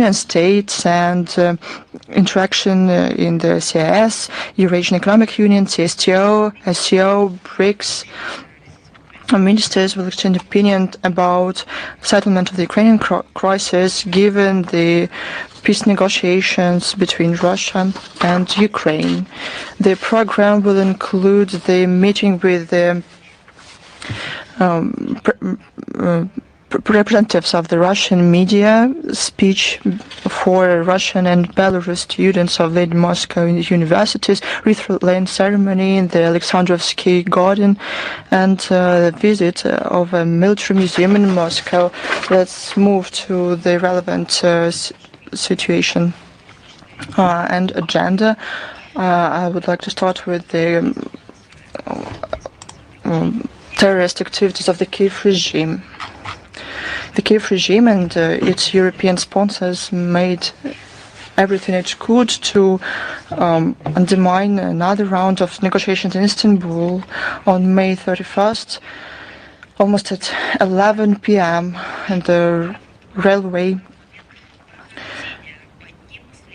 Union states and interaction in the CIS, Eurasian Economic Union, CSTO, SCO, BRICS. Ministers will exchange opinion about settlement of the Ukrainian crisis given the peace negotiations between Russia and Ukraine. The program will include the meeting with the representatives of the Russian media, speech for Russian and Belarus students of the Moscow universities, wreath-laying ceremony in the Alexandrovsky Garden, and the visit of a military museum in Moscow. Let's move to the relevant situation and agenda. I would like to start with the terrorist activities of the Kiev regime. The Kiev regime and its European sponsors made everything it could to undermine another round of negotiations in Istanbul on May 31st, almost at 11 p.m. in the railway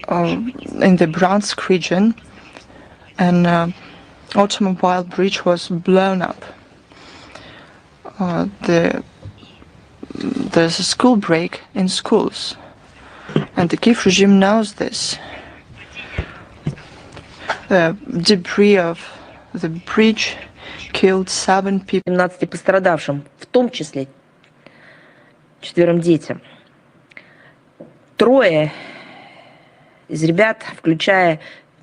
in the Bryansk region. An automobile bridge was blown up. There's a school break in schools, and the Kiev regime knows this. The debris of the bridge killed 7 people. 17 пострадавшим, в том числе 4 детям. 3 из ребят, включая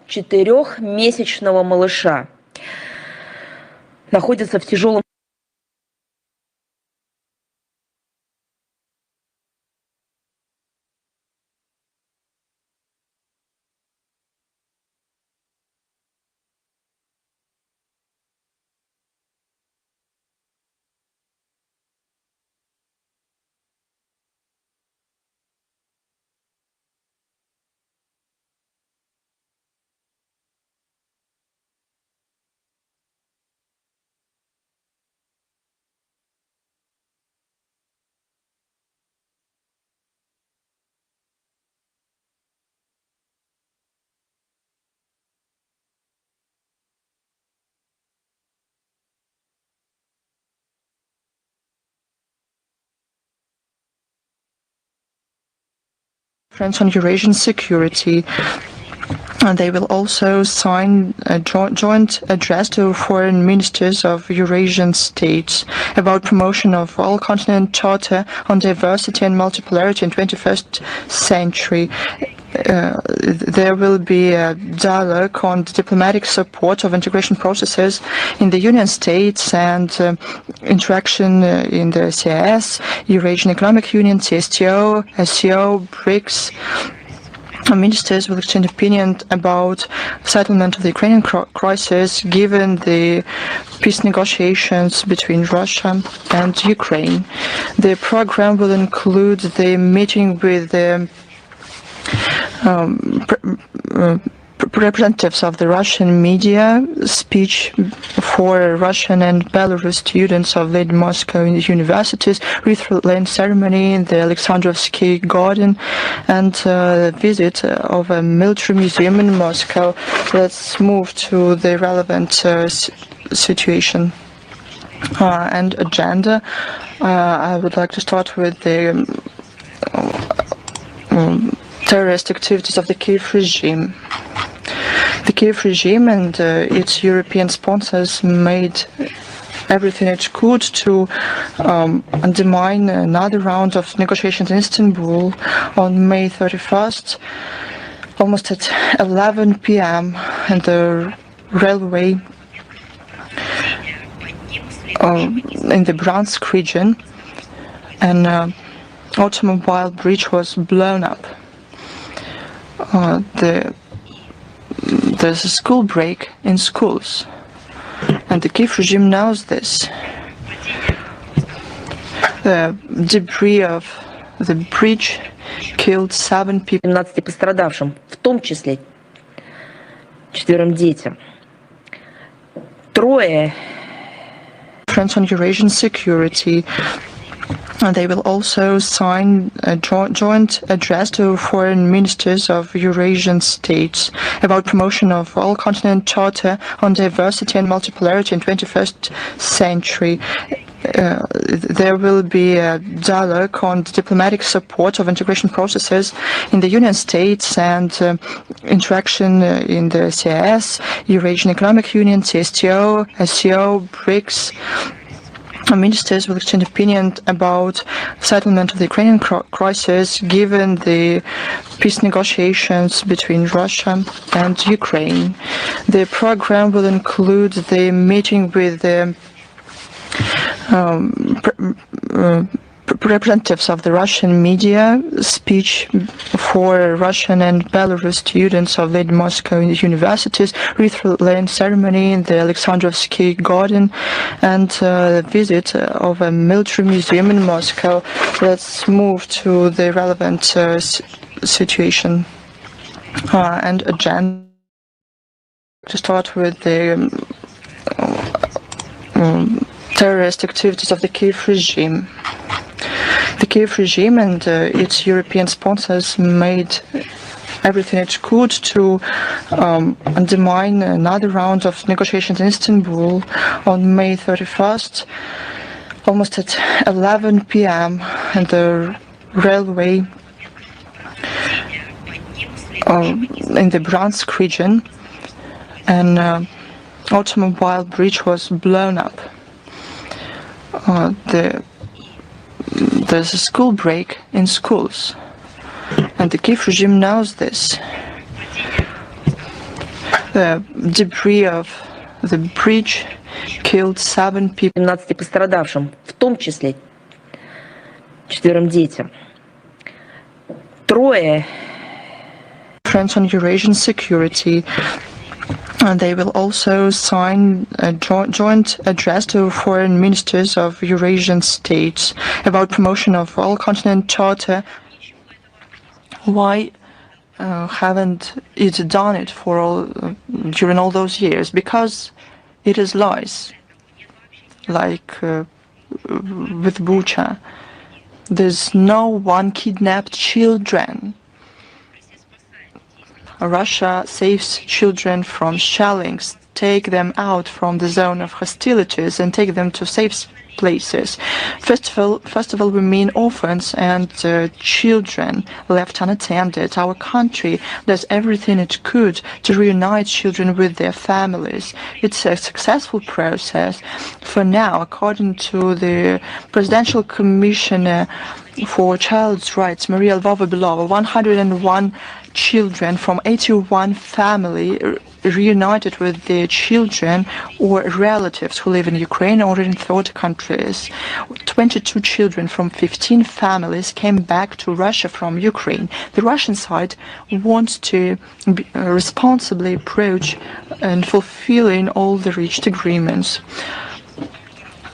4-месячного малыша, находятся в тяжелом. On Eurasian security. And they will also sign a joint address to foreign ministers of Eurasian states about promotion of all-continent charter on diversity and multipolarity in 21st century. There will be a dialogue on the diplomatic support of integration processes in the Union states and interaction in the CIS, Eurasian Economic Union, CSTO, SCO, BRICS. Ministers will exchange opinion about settlement of the Ukrainian crisis given the peace negotiations between Russia and Ukraine. The program will include the meeting with the representatives of the Russian media, speech for Russian and Belarus students of the Moscow universities, wreath-laying ceremony in the Alexandrovsky Garden, and the visit of a military museum in Moscow. Let's move to the relevant situation and agenda. I would like to start with the terrorist activities of the Kiev regime. The Kiev regime and its European sponsors made everything it could to undermine another round of negotiations in Istanbul on May 31st, almost at 11 p.m. in the railway in the Bryansk region. An automobile bridge was blown up. There's a school break in schools, and the Kiev regime knows this. The debris of the bridge killed 7 people. 17 пострадавшим, в том числе 4 детям. 3 On Eurasian security. They will also sign a joint address to foreign ministers of Eurasian states about promotion of all-continent charter on diversity and multipolarity in 21st century. There will be a dialogue on diplomatic support of integration processes in the Union states and interaction in the CIS, Eurasian Economic Union, CSTO, SCO, BRICS. Ministers will exchange opinion about settlement of the Ukrainian crisis given the peace negotiations between Russia and Ukraine. The program will include the meeting with the representatives of the Russian media, speech for Russian and Belarus students of the Moscow universities, wreath-laying ceremony in the Alexandrovsky Garden, and the visit of a military museum in Moscow. Let's move to the relevant situation and agenda. To start with the terrorist activities of the Kiev regime. The Kiev regime and its European sponsors made everything it could to undermine another round of negotiations in Istanbul on May 31st, almost at 11 p.m. in the railway in the Bryansk region. An automobile bridge was blown up. There's a school break in schools, and the Kiev regime knows this. The debris of the bridge killed 7 people. 17 пострадавшим, в том числе 4 детям. 3 Conference on Eurasian security. And they will also sign a joint address to foreign ministers of Eurasian states about promotion of all-continent charter. Why haven't it done it for during all those years? Because it is lies, like with Bucha. There's no one kidnapped children. Russia saves children from shelling, take them out from the zone of hostilities and take them to safe places. First of all, we mean orphans and children left unattended. Our country does everything it could to reunite children with their families. It's a successful process. For now, according to the Presidential Commissioner for Child's Rights, Maria Lvova-Belova, 101 children from 81 families reunited with their children or relatives who live in Ukraine or in third countries. 22 children from 15 families came back to Russia from Ukraine. The Russian side wants to responsibly approach and fulfilling all the reached agreements.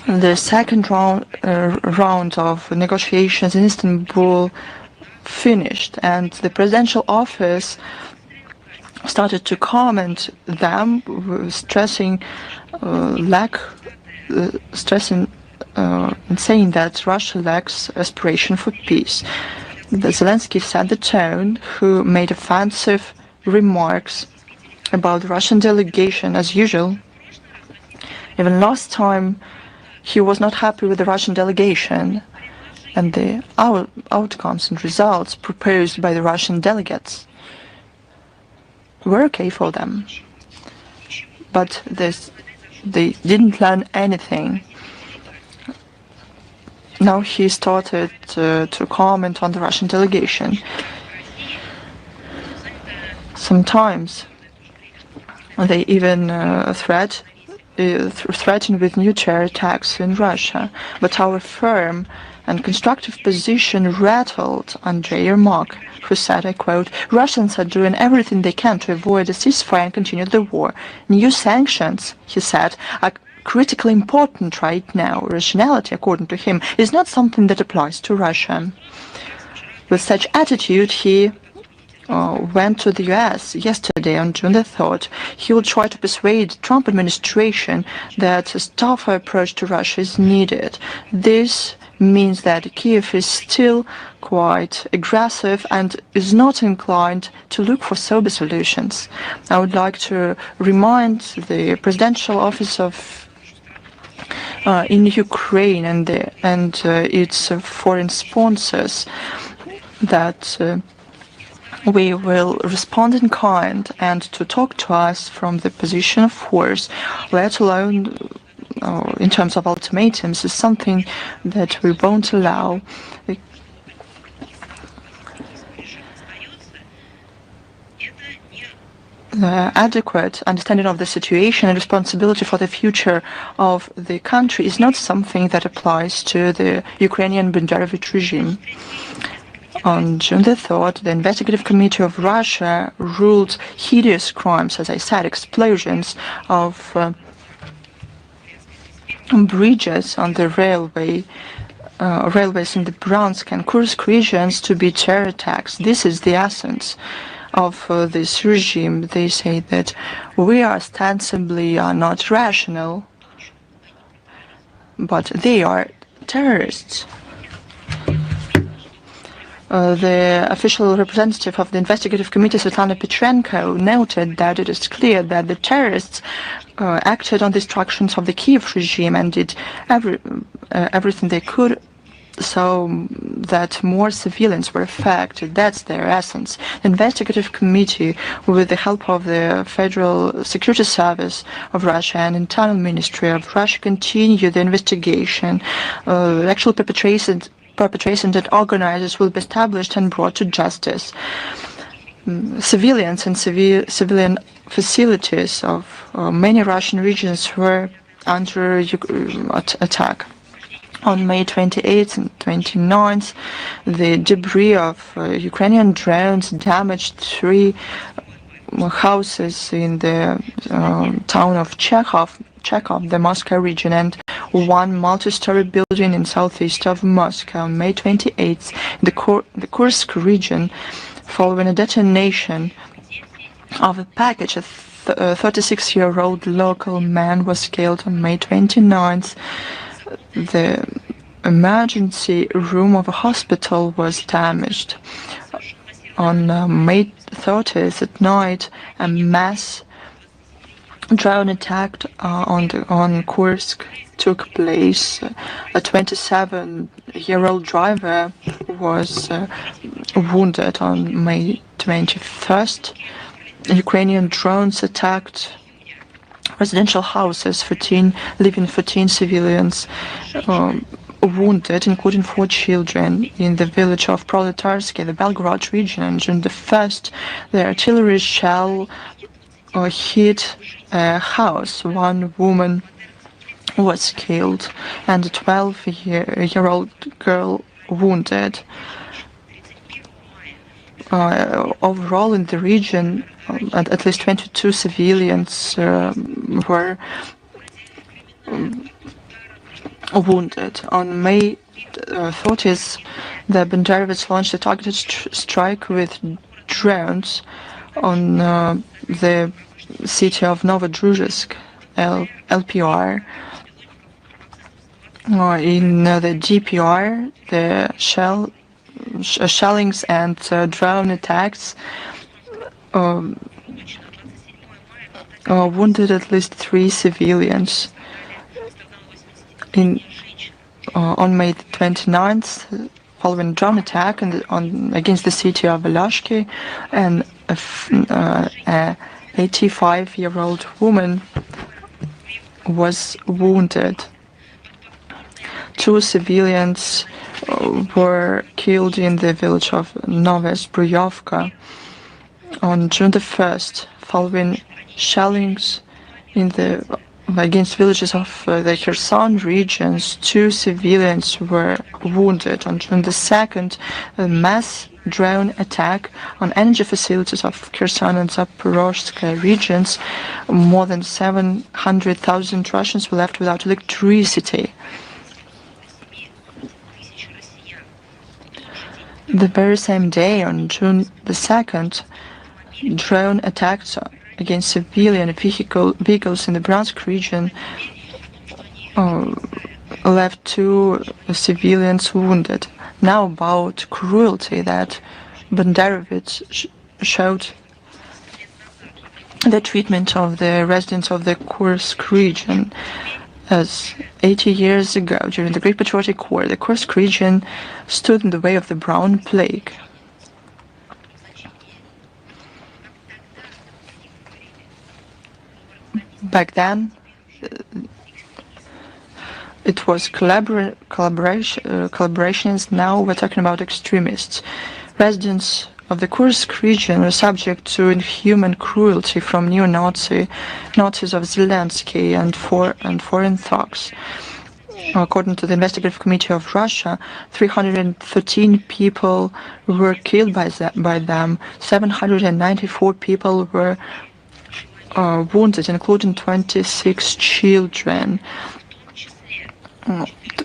The second round of negotiations in Istanbul finished, and the presidential office started to comment them, stressing and saying that Russia lacks aspiration for peace. Zelensky set the tone, who made offensive remarks about the Russian delegation as usual. Even last time, he was not happy with the Russian delegation and the outcomes and results proposed by the Russian delegates were okay for them. But they didn't learn anything. Now he started to comment on the Russian delegation. Sometimes they even threaten with new terror attacks in Russia. But our firm and constructive position rattled Andrei Yermak, who said, I quote, "Russians are doing everything they can to avoid a ceasefire and continue the war. New sanctions," he said, "are critically important right now. Rationality, according to him, is not something that applies to Russia." With such attitude, he went to the US yesterday on June the 3rd. He will try to persuade the Trump administration that a tougher approach to Russia is needed. This means that Kiev is still quite aggressive and is not inclined to look for sober solutions. I would like to remind the presidential office of in Ukraine and its foreign sponsors that we will respond in kind, and to talk to us from the position of force, let alone in terms of ultimatums, is something that we won't allow. The adequate understanding of the situation and responsibility for the future of the country is not something that applies to the Ukrainian Banderovich regime. On June the 3rd, the Investigative Committee of Russia ruled hideous crimes, as I said, explosions of bridges on the railways in the Bryansk and Kursk regions to be terror attacks. This is the essence of this regime. They say that we are ostensibly not rational, but they are terrorists. The official representative of the investigative committee, Svetlana Petrenko, noted that it is clear that the terrorists acted on the instructions of the Kiev regime and did everything they could so that more civilians were affected. That's their essence. The investigative committee, with the help of the Federal Security Service of Russia and Internal Ministry of Russia, continue the investigation. Actual perpetrators and organizers will be established and brought to justice. Civilians and civilian facilities of many Russian regions were under attack. On May 28th and 29th, the debris of Ukrainian drones damaged 3 houses in the town of Chekhov, the Moscow region, and 1 multi-story building in southeast of Moscow. On May 28th, the Kursk region, following a detonation of a package, a 36-year-old local man was killed. On May 29th. The emergency room of a hospital was damaged. On May 30th at night, a mass drone attack on Kursk took place. A 27-year-old driver was wounded. On May 21st. Ukrainian drones attacked residential houses, 14 civilians wounded, including 4 children, in the village of Proletarsky, the Belgorod region. On June the 1st, the artillery shell hit a house. 1 woman was killed and a 12-year-old girl wounded. Overall in the region, at least 22 civilians were wounded. On May 30th, the Banderovich launched a targeted strike with drones on the city of Novodruzhsk, LPR. In the DPR, the shellings and drone attacks wounded at least 3 civilians. On May 29th, following a drone attack against the city of Velashki, an 85-year-old woman was wounded. 2 civilians were killed in the village of Novosbryovka. On June the 1st, following shellings against villages of the Kherson regions, 2 civilians were wounded. On June the 2nd, a mass drone attack on energy facilities of Kherson and Zaporozhye regions. More than 700,000 Russians were left without electricity. The very same day, on June the 2nd, drone attacks against civilian vehicles in the Bryansk region left 2 civilians wounded. Now about cruelty that Banderovich showed the treatment of the residents of the Kursk region. As 80 years ago, during the Great Patriotic War, the Kursk region stood in the way of the Brown Plague. Back then, it was collaborations. Now we're talking about extremists. Residents of the Kursk region were subject to inhuman cruelty from neo-Nazis of Zelensky and foreign thugs. According to the Investigative Committee of Russia, 313 people were killed by them. 794 people were wounded, including 26 children.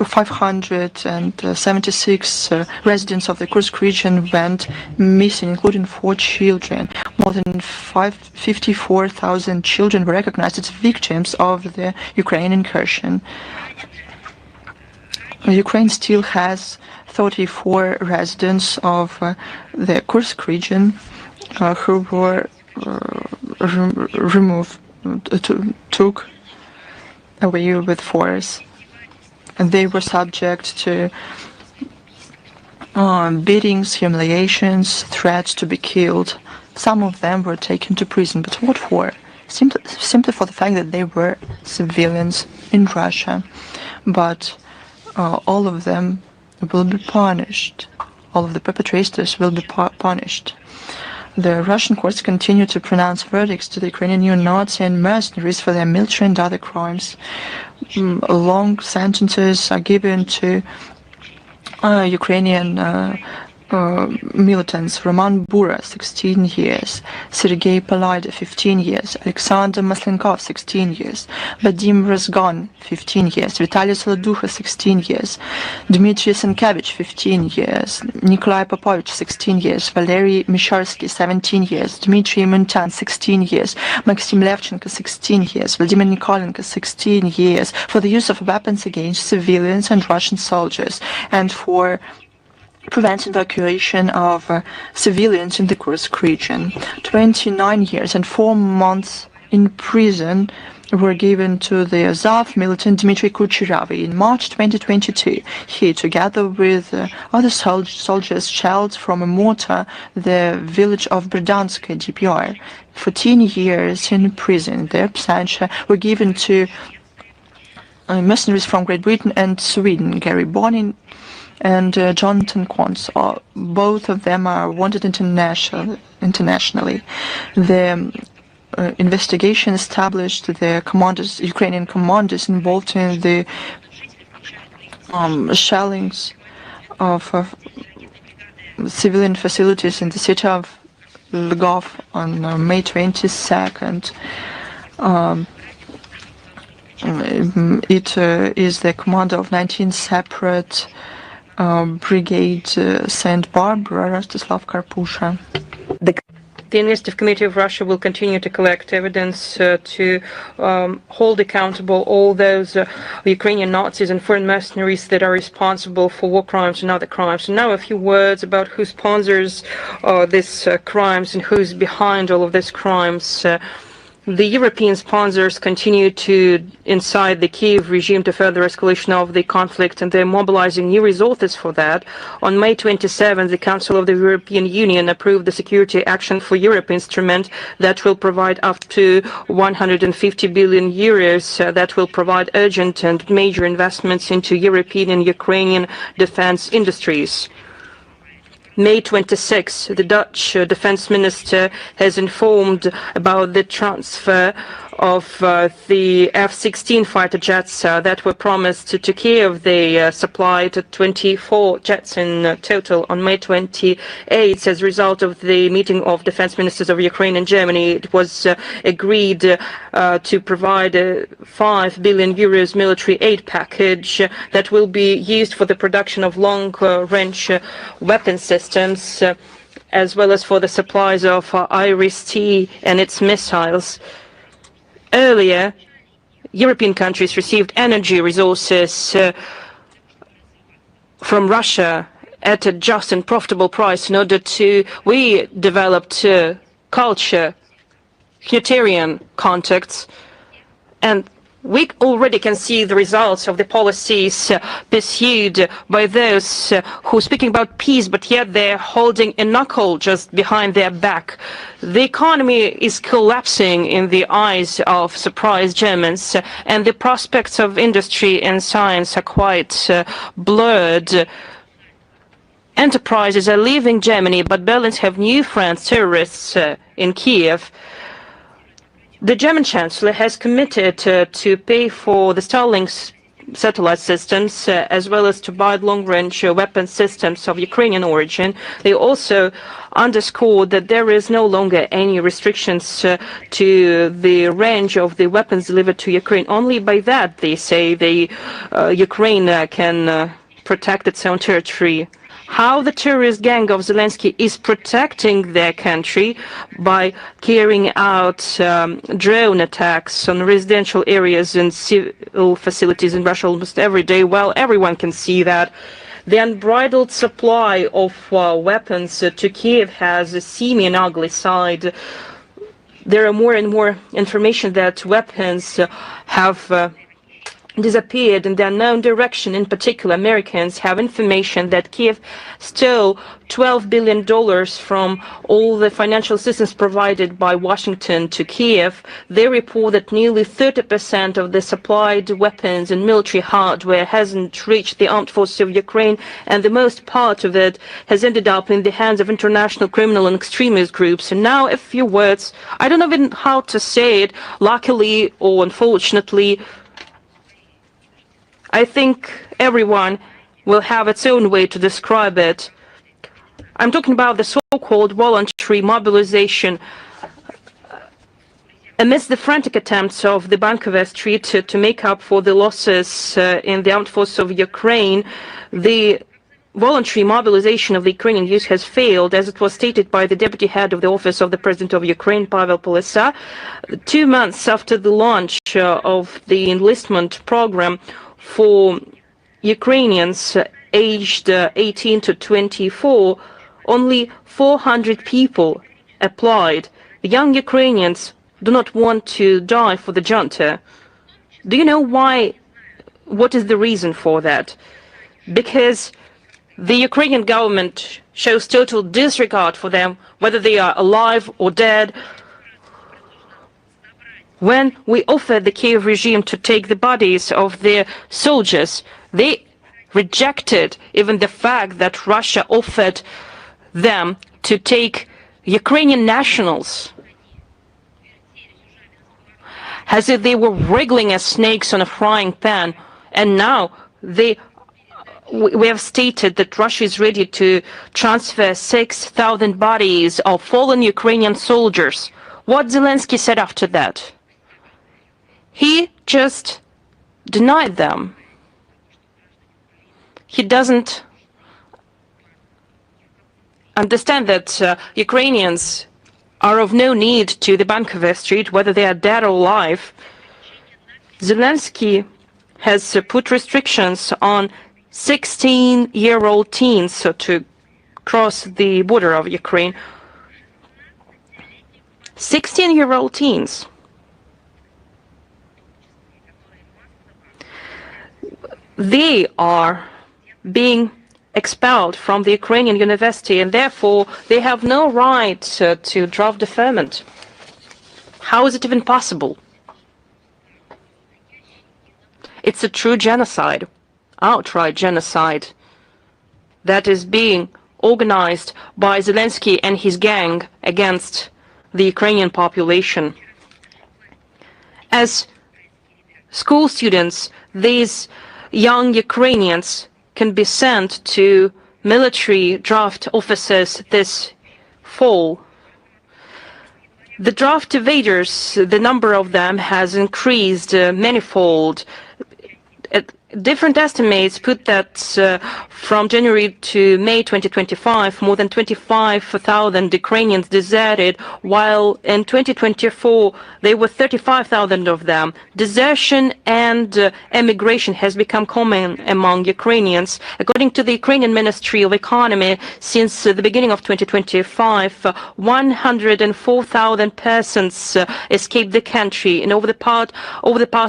576 residents of the Kursk region went missing, including 4 children. More than 54,000 children were recognized as victims of the Ukrainian incursion. Ukraine still has 34 residents of the Kursk region who were took away with force. And they were subject to beatings, humiliations, threats to be killed. Some of them were taken to prison. But what for? Simply for the fact that they were civilians in Russia. But all of them will be punished. All of the perpetrators will be punished. The Russian courts continue to pronounce verdicts to the Ukrainian neo-Nazi and mercenaries for their military and other crimes. Long sentences are given to Ukrainian militants. Roman Bura, 16 years. Sergei Palayda, 15 years. Alexander Maslenkov, 16 years. Vadim Razgon, 15 years. Vitaly Soloducha, 16 years. Dmitry Senkevich, 15 years. Nikolai Popovich, 16 years. Valery Misharsky, 17 years. Dmitry Muntan, 16 years. Maxim Levchenko, 16 years. Vladimir Nikolenko, 16 years, for the use of weapons against civilians and Russian soldiers, and for preventing evacuation of civilians in the Kursk region. 29 years and 4 months in prison were given to the Azov militant Dmitry Kucherava. In March 2022, he, together with other soldiers, shelled from a mortar the village of Berdansk, DPR. 14 years in prison. Their absentia were given to mercenaries from Great Britain and Sweden, Gary Bonin and Jonathan Quantz. Both of them are wanted internationally. The investigation established the Ukrainian commanders involved in the shellings of civilian facilities in the city of Lvov on May 22nd. It is the commander of 19 separate Brigade St. Barbara, Rostislav Karpusha. The Investigative Committee of Russia will continue to collect evidence to hold accountable all those Ukrainian Nazis and foreign mercenaries that are responsible for war crimes and other crimes. And now a few words about who sponsors these crimes and who's behind all of these crimes. The European sponsors continue to incite the Kiev regime to further escalation of the conflict, and they're mobilizing new resources for that. On May 27, the Council of the European Union approved the Security Action for Europe instrument that will provide up to 150 billion euros that will provide urgent and major investments into European and Ukrainian defense industries. May 26, the Dutch defense minister has informed about the transfer of the F-16 fighter jets that were promised to Kiev. They supplied 24 jets in total. On May 28, as a result of the meeting of defense ministers of Ukraine and Germany, it was agreed to provide a 5 billion euros military aid package that will be used for the production of long-range weapon systems, as well as for the supplies of IRIS-T and its missiles. Earlier, European countries received energy resources from Russia at a just and profitable price in order to, we developed culture, humanitarian contacts, and we already can see the results of the policies pursued by those who are speaking about peace, but yet they're holding a knuckle just behind their back. The economy is collapsing in the eyes of surprised Germans, and the prospects of industry and science are quite blurred. Enterprises are leaving Germany, but Berlins have new friends, terrorists in Kiev. The German Chancellor has committed to pay for the Starlink satellite systems, as well as to buy long-range weapon systems of Ukrainian origin. They also underscored that there is no longer any restrictions to the range of the weapons delivered to Ukraine. Only by that, they say, Ukraine can protect its own territory. How the terrorist gang of Zelensky is protecting their country by carrying out drone attacks on residential areas and civil facilities in Russia almost every day. Well, everyone can see that. The unbridled supply of weapons to Kiev has a seamy and ugly side. There are more and more information that weapons have disappeared in the unknown direction. In particular, Americans have information that Kiev stole $12 billion from all the financial assistance provided by Washington to Kiev. They report that nearly 30% of the supplied weapons and military hardware hasn't reached the armed forces of Ukraine, and the most part of it has ended up in the hands of international criminal and extremist groups. And now a few words, I don't know even how to say it, luckily or unfortunately, I think everyone will have its own way to describe it. I'm talking about the so-called voluntary mobilization. Amidst the frantic attempts of the Bankover Street to make up for the losses in the armed forces of Ukraine, the voluntary mobilization of the Ukrainian youth has failed, as it was stated by the deputy head of the office of the President of Ukraine, Pavel Polesa. 2 months after the launch of the enlistment program for Ukrainians aged 18 to 24, only 400 people applied. The young Ukrainians do not want to die for the junta. Do you know why? What is the reason for that? Because the Ukrainian government shows total disregard for them, whether they are alive or dead. When we offered the Kiev regime to take the bodies of their soldiers, they rejected even the fact that Russia offered them to take Ukrainian nationals, as if they were wriggling as snakes on a frying pan. And now we have stated that Russia is ready to transfer 6,000 bodies of fallen Ukrainian soldiers. What Zelensky said after that? He just denied them. He doesn't understand that Ukrainians are of no need to the Bankover Street, whether they are dead or alive. Zelensky has put restrictions on 16-year-old teens to cross the border of Ukraine. 16-year-old teens. They are being expelled from the Ukrainian university, and therefore they have no right to draft deferment. How is it even possible? It's a true genocide, outright genocide, that is being organized by Zelensky and his gang against the Ukrainian population. As school students, these young Ukrainians can be sent to military draft officers this fall. The draft evaders, the number of them has increased manifold. Different estimates put that from January to May 2025, more than 25,000 Ukrainians deserted, while in 2024 there were 35,000 of them. Desertion and emigration has become common among Ukrainians. According to the Ukrainian Ministry of Economy, since the beginning of 2025, 104,000 persons escaped the country, and over the past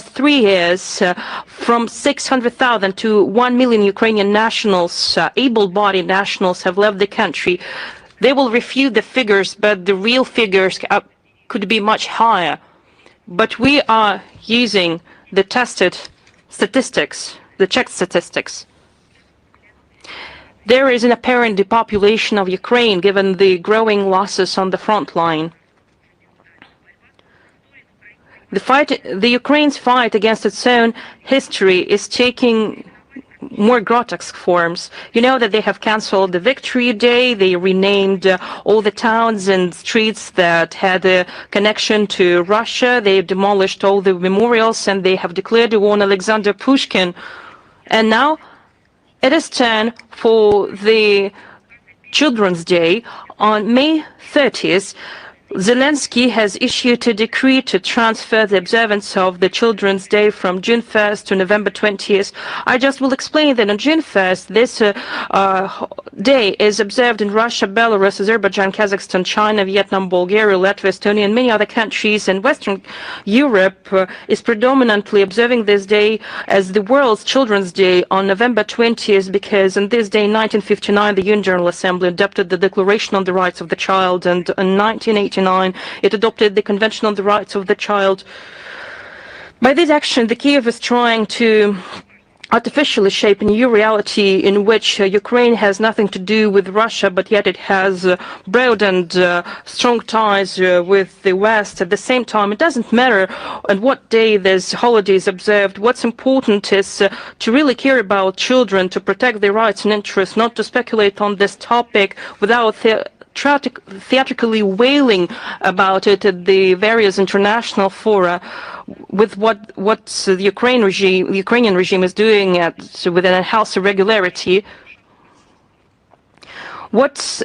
3 years, from 600,000 to 1 million Ukrainian nationals, able-bodied nationals, have left the country. They will refute the figures, but the real figures could be much higher. But we are using the tested statistics, the checked statistics. There is an apparent depopulation of Ukraine given the growing losses on the front line. The Ukraine's fight against its own history is taking more grotesque forms. You know that they have cancelled the Victory Day. They renamed all the towns and streets that had a connection to Russia. They demolished all the memorials and they have declared war on Alexander Pushkin. And now it is time for the Children's Day. On May 30th, Zelensky has issued a decree to transfer the observance of the Children's Day from June 1st to November 20th. I just will explain that on June 1st, this day is observed in Russia, Belarus, Azerbaijan, Kazakhstan, China, Vietnam, Bulgaria, Latvia, Estonia, and many other countries. And Western Europe is predominantly observing this day as the World's Children's Day on November 20th, because on this day in 1959, the UN General Assembly adopted the Declaration on the Rights of the Child, and in 1989, it adopted the Convention on the Rights of the Child. By this action, the Kiev is trying to artificially shape a new reality in which Ukraine has nothing to do with Russia, but yet it has broad and strong ties with the West. At the same time, it doesn't matter on what day this holiday is observed. What's important is to really care about children, to protect their rights and interests, not to speculate on this topic without theatrically wailing about it at the various international fora, with what the Ukrainian regime is doing with an unhealthy regularity. What's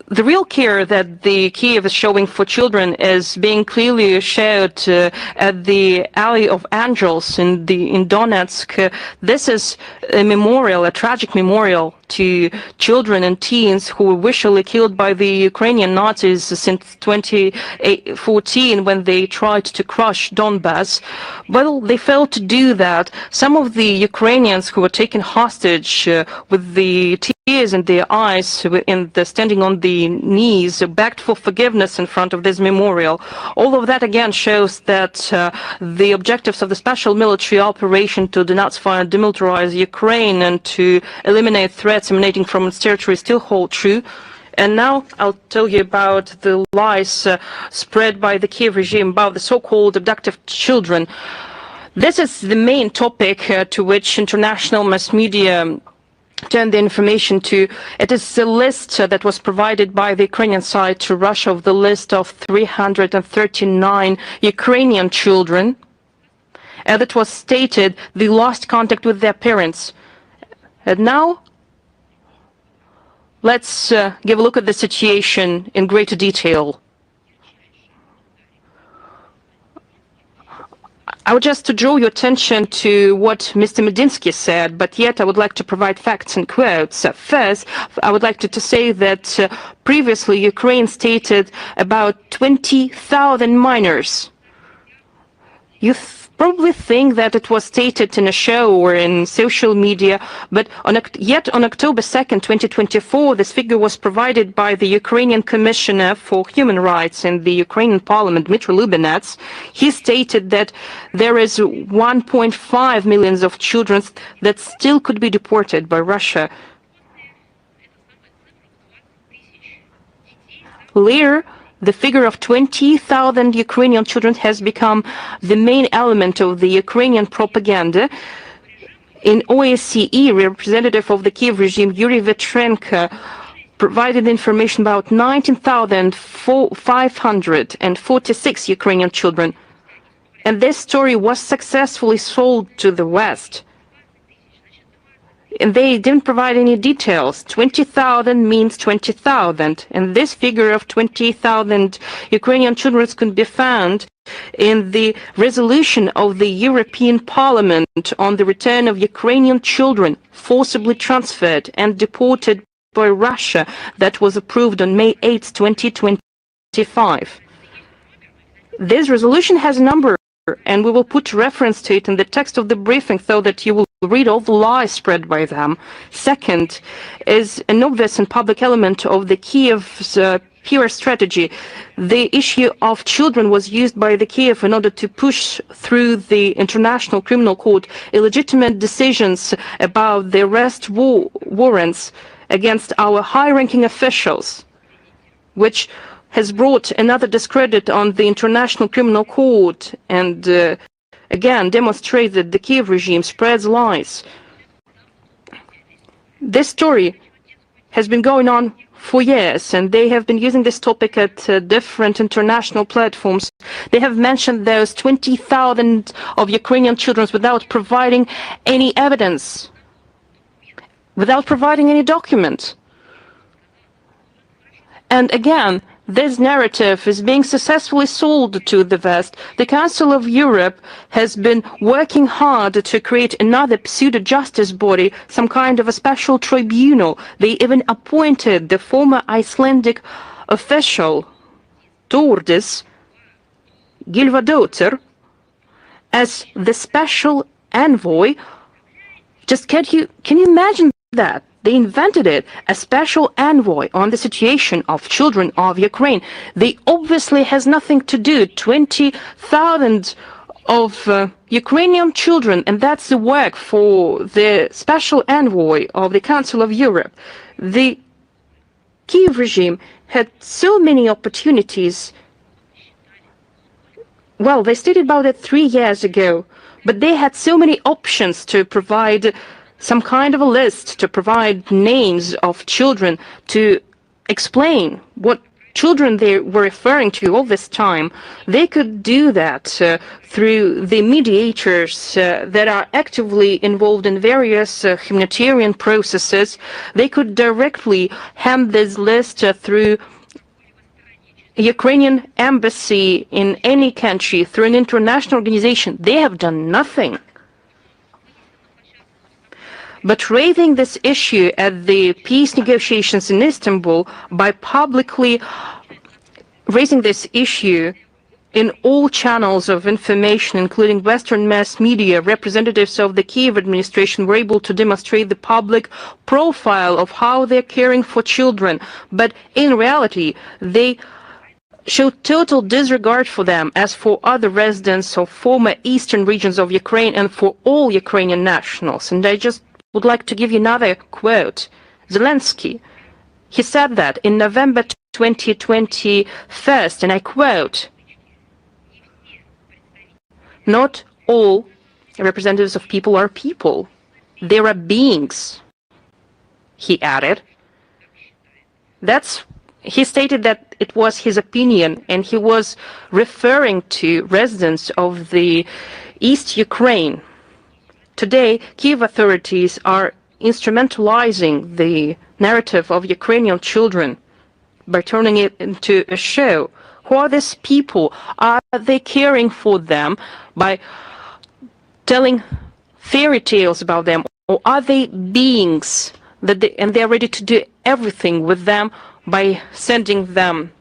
the real care that the Kiev is showing for children is being clearly showed at the Alley of Angels in Donetsk. This is a memorial, a tragic memorial to children and teens who were visually killed by the Ukrainian Nazis since 2014 when they tried to crush Donbass. Well, they failed to do that. Some of the Ukrainians who were taken hostage with the tears in their eyes, standing on the knees, begged for forgiveness in front of this memorial. All of that again shows that the objectives of the special military operation to denazify and demilitarize Ukraine and to eliminate threats emanating from its territory still hold true. And now I'll tell you about the lies spread by the Kiev regime about the so-called abducted children. This is the main topic to which international mass media turn the information to. It is the list that was provided by the Ukrainian side to Russia of the list of 339 Ukrainian children. And it was stated they lost contact with their parents. And now let's give a look at the situation in greater detail. I would just to draw your attention to what Mr. Medinsky said, but yet I would like to provide facts and quotes. First, I would like to say that previously Ukraine stated about 20,000 minors. You probably think that it was stated in a show or in social media, but on October 2nd, 2024, this figure was provided by the Ukrainian Commissioner for Human Rights in the Ukrainian Parliament, Dmitry Lubinets. He stated that there is 1.5 million of children that still could be deported by Russia. Later, the figure of 20,000 Ukrainian children has become the main element of the Ukrainian propaganda. In OSCE, representative of the Kiev regime, Yuri Vetrenko, provided information about 19,546 Ukrainian children. And this story was successfully sold to the West. And they didn't provide any details. 20,000 means 20,000. And this figure of 20,000 Ukrainian children can be found in the resolution of the European Parliament on the return of Ukrainian children forcibly transferred and deported by Russia that was approved on May 8, 2025. This resolution has a number, and we will put reference to it in the text of the briefing so that you will read all the lies spread by them. Second is an obvious and public element of the Kiev's PR strategy. The issue of children was used by the Kiev in order to push through the International Criminal Court illegitimate decisions about the arrest warrants against our high-ranking officials, which has brought another discredit on the International Criminal Court and again demonstrates that the Kiev regime spreads lies. This story has been going on for years, and they have been using this topic at different international platforms. They have mentioned those 20,000 of Ukrainian children without providing any evidence, without providing any document. And again, this narrative is being successfully sold to the West. The Council of Europe has been working hard to create another pseudo-justice body, some kind of a special tribunal. They even appointed the former Icelandic official, Tordis Gylfadóttir, as the special envoy. Just can you imagine that? They invented it, a special envoy on the situation of children of Ukraine. They obviously has nothing to do. 20,000 of Ukrainian children, and that's the work for the special envoy of the Council of Europe. The Kiev regime had so many opportunities. Well, they stated about it 3 years ago, but they had so many options to provide some kind of a list, to provide names of children, to explain what children they were referring to all this time. They could do that through the mediators that are actively involved in various humanitarian processes. They could directly hand this list through Ukrainian embassy in any country, through an international organization. They have done nothing. But raising this issue at the peace negotiations in Istanbul by publicly raising this issue in all channels of information, including Western mass media, representatives of the Kiev administration were able to demonstrate the public profile of how they're caring for children. But in reality, they show total disregard for them as for other residents of former eastern regions of Ukraine and for all Ukrainian nationals. And I just would like to give you another quote. Zelensky, he said that in November 2021, and I quote, "Not all representatives of people are people. There are beings," he added. He stated that it was his opinion, and he was referring to residents of the East Ukraine. Today, Kiev authorities are instrumentalizing the narrative of Ukrainian children by turning it into a show. Who are these people? Are they caring for them by telling fairy tales about them? Or are they beings and they're ready to do everything with them by sending them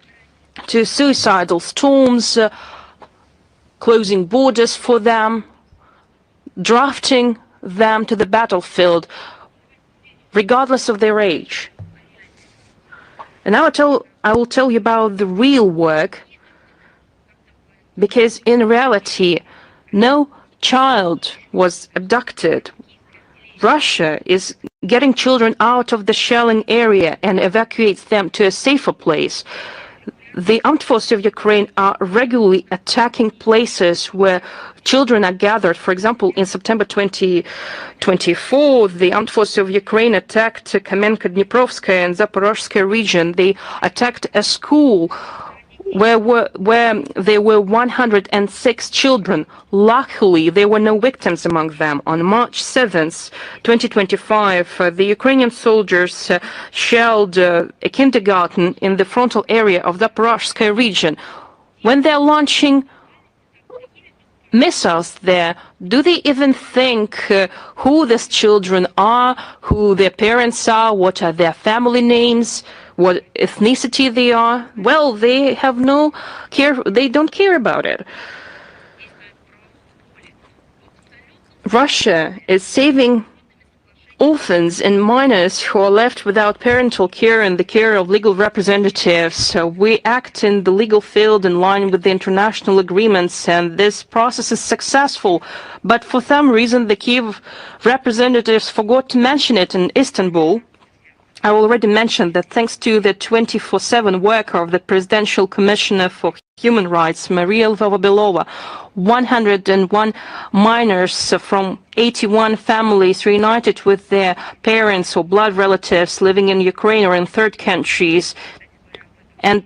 to suicidal storms, closing borders for them, drafting them to the battlefield, regardless of their age? And now I will tell you about the real work, because in reality, no child was abducted. Russia is getting children out of the shelling area and evacuates them to a safer place. The armed forces of Ukraine are regularly attacking places where children are gathered. For example, in September 2024, the armed forces of Ukraine attacked Kamenka-Dniprovskaya and Zaporozhskaya region. They attacked a school where there were 106 children. Luckily, there were no victims among them. On March 7th, 2025, the Ukrainian soldiers shelled a kindergarten in the frontal area of the Zaporozhye region. When they're launching missiles there, do they even think who these children are, who their parents are, what are their family names, what ethnicity they are? Well, they have no care, they don't care about it. Russia is saving orphans and minors who are left without parental care and the care of legal representatives. So we act in the legal field in line with the international agreements, and this process is successful. But for some reason, the Kyiv representatives forgot to mention it in Istanbul. I already mentioned that thanks to the 24/7 work of the Presidential Commissioner for Human Rights, Maria Lvova-Belova, 101 minors from 81 families reunited with their parents or blood relatives living in Ukraine or in third countries, and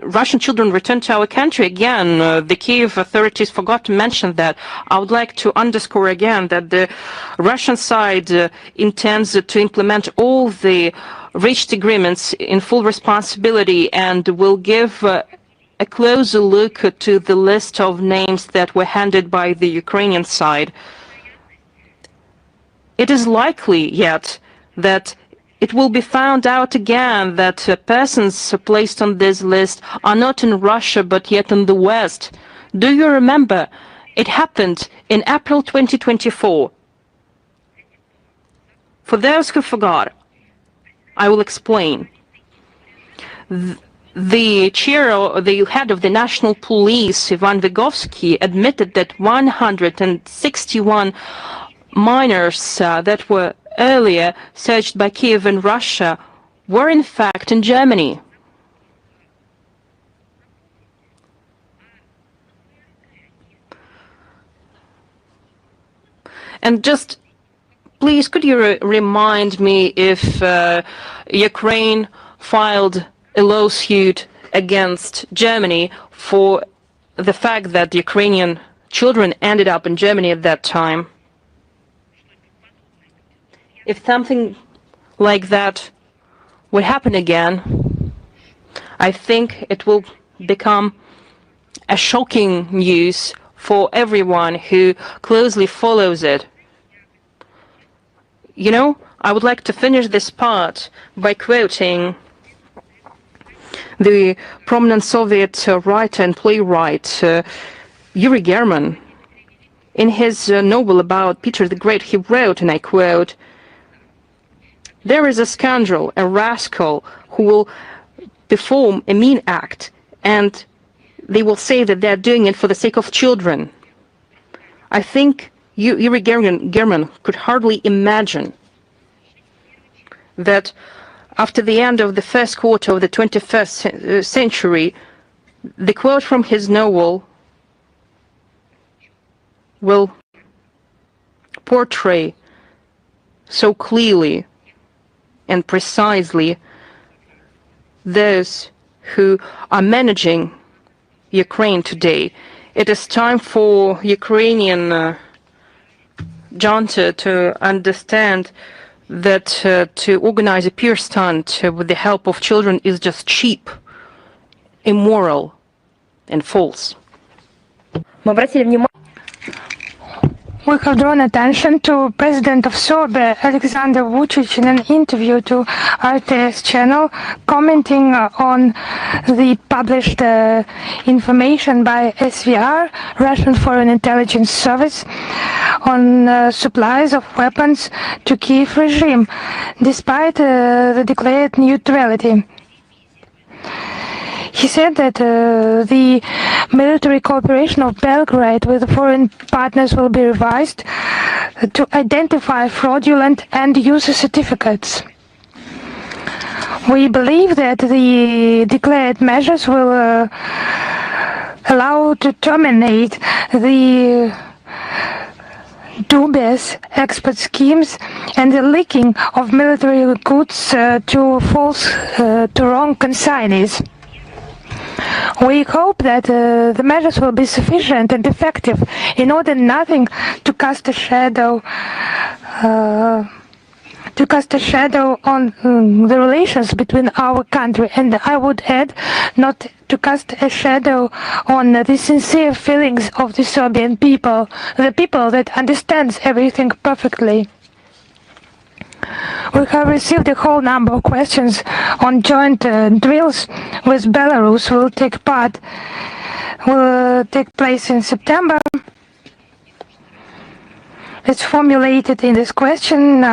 Russian children returned to our country again. The Kyiv authorities forgot to mention that. I would like to underscore again that the Russian side intends to implement all the reached agreements in full responsibility and will give a closer look to the list of names that were handed by the Ukrainian side. It is likely yet that it will be found out again that persons placed on this list are not in Russia but yet in the West. Do you remember? It happened in April 2024. For those who forgot, I will explain. The chair, or the head of the National Police, Ivan Vygovsky, admitted that 161 minors that were earlier searched by Kyiv in Russia were in fact in Germany. And just please, could you remind me if Ukraine filed a lawsuit against Germany for the fact that Ukrainian children ended up in Germany at that time? If something like that would happen again, I think it will become a shocking news for everyone who closely follows it. You know, I would like to finish this part by quoting the prominent Soviet writer and playwright Yuri German. In his novel about Peter the Great, he wrote, and I quote, "There is a scoundrel, a rascal, who will perform a mean act, and they will say that they're doing it for the sake of children." I think Yuri German could hardly imagine that after the end of the first quarter of the 21st century, the quote from his novel will portray so clearly and precisely those who are managing Ukraine today. It is time for Ukrainian junta to understand that to organize a pure stunt with the help of children is just cheap, immoral, and false. We have drawn attention to President of Serbia, Alexander Vucic, in an interview to RTS channel, commenting on the published information by SVR, Russian Foreign Intelligence Service, on supplies of weapons to Kyiv regime, despite the declared neutrality. He said that the military cooperation of Belgrade with foreign partners will be revised to identify fraudulent end-user certificates. We believe that the declared measures will allow to terminate the dubious export schemes and the leaking of military goods to wrong consignees. We hope that the measures will be sufficient and effective in order nothing to cast a shadow on the relations between our country, and I would add, not to cast a shadow on the sincere feelings of the Serbian people, the people that understands everything perfectly. We have received a whole number of questions on joint drills with Belarus will take place in September. It's formulated in this question.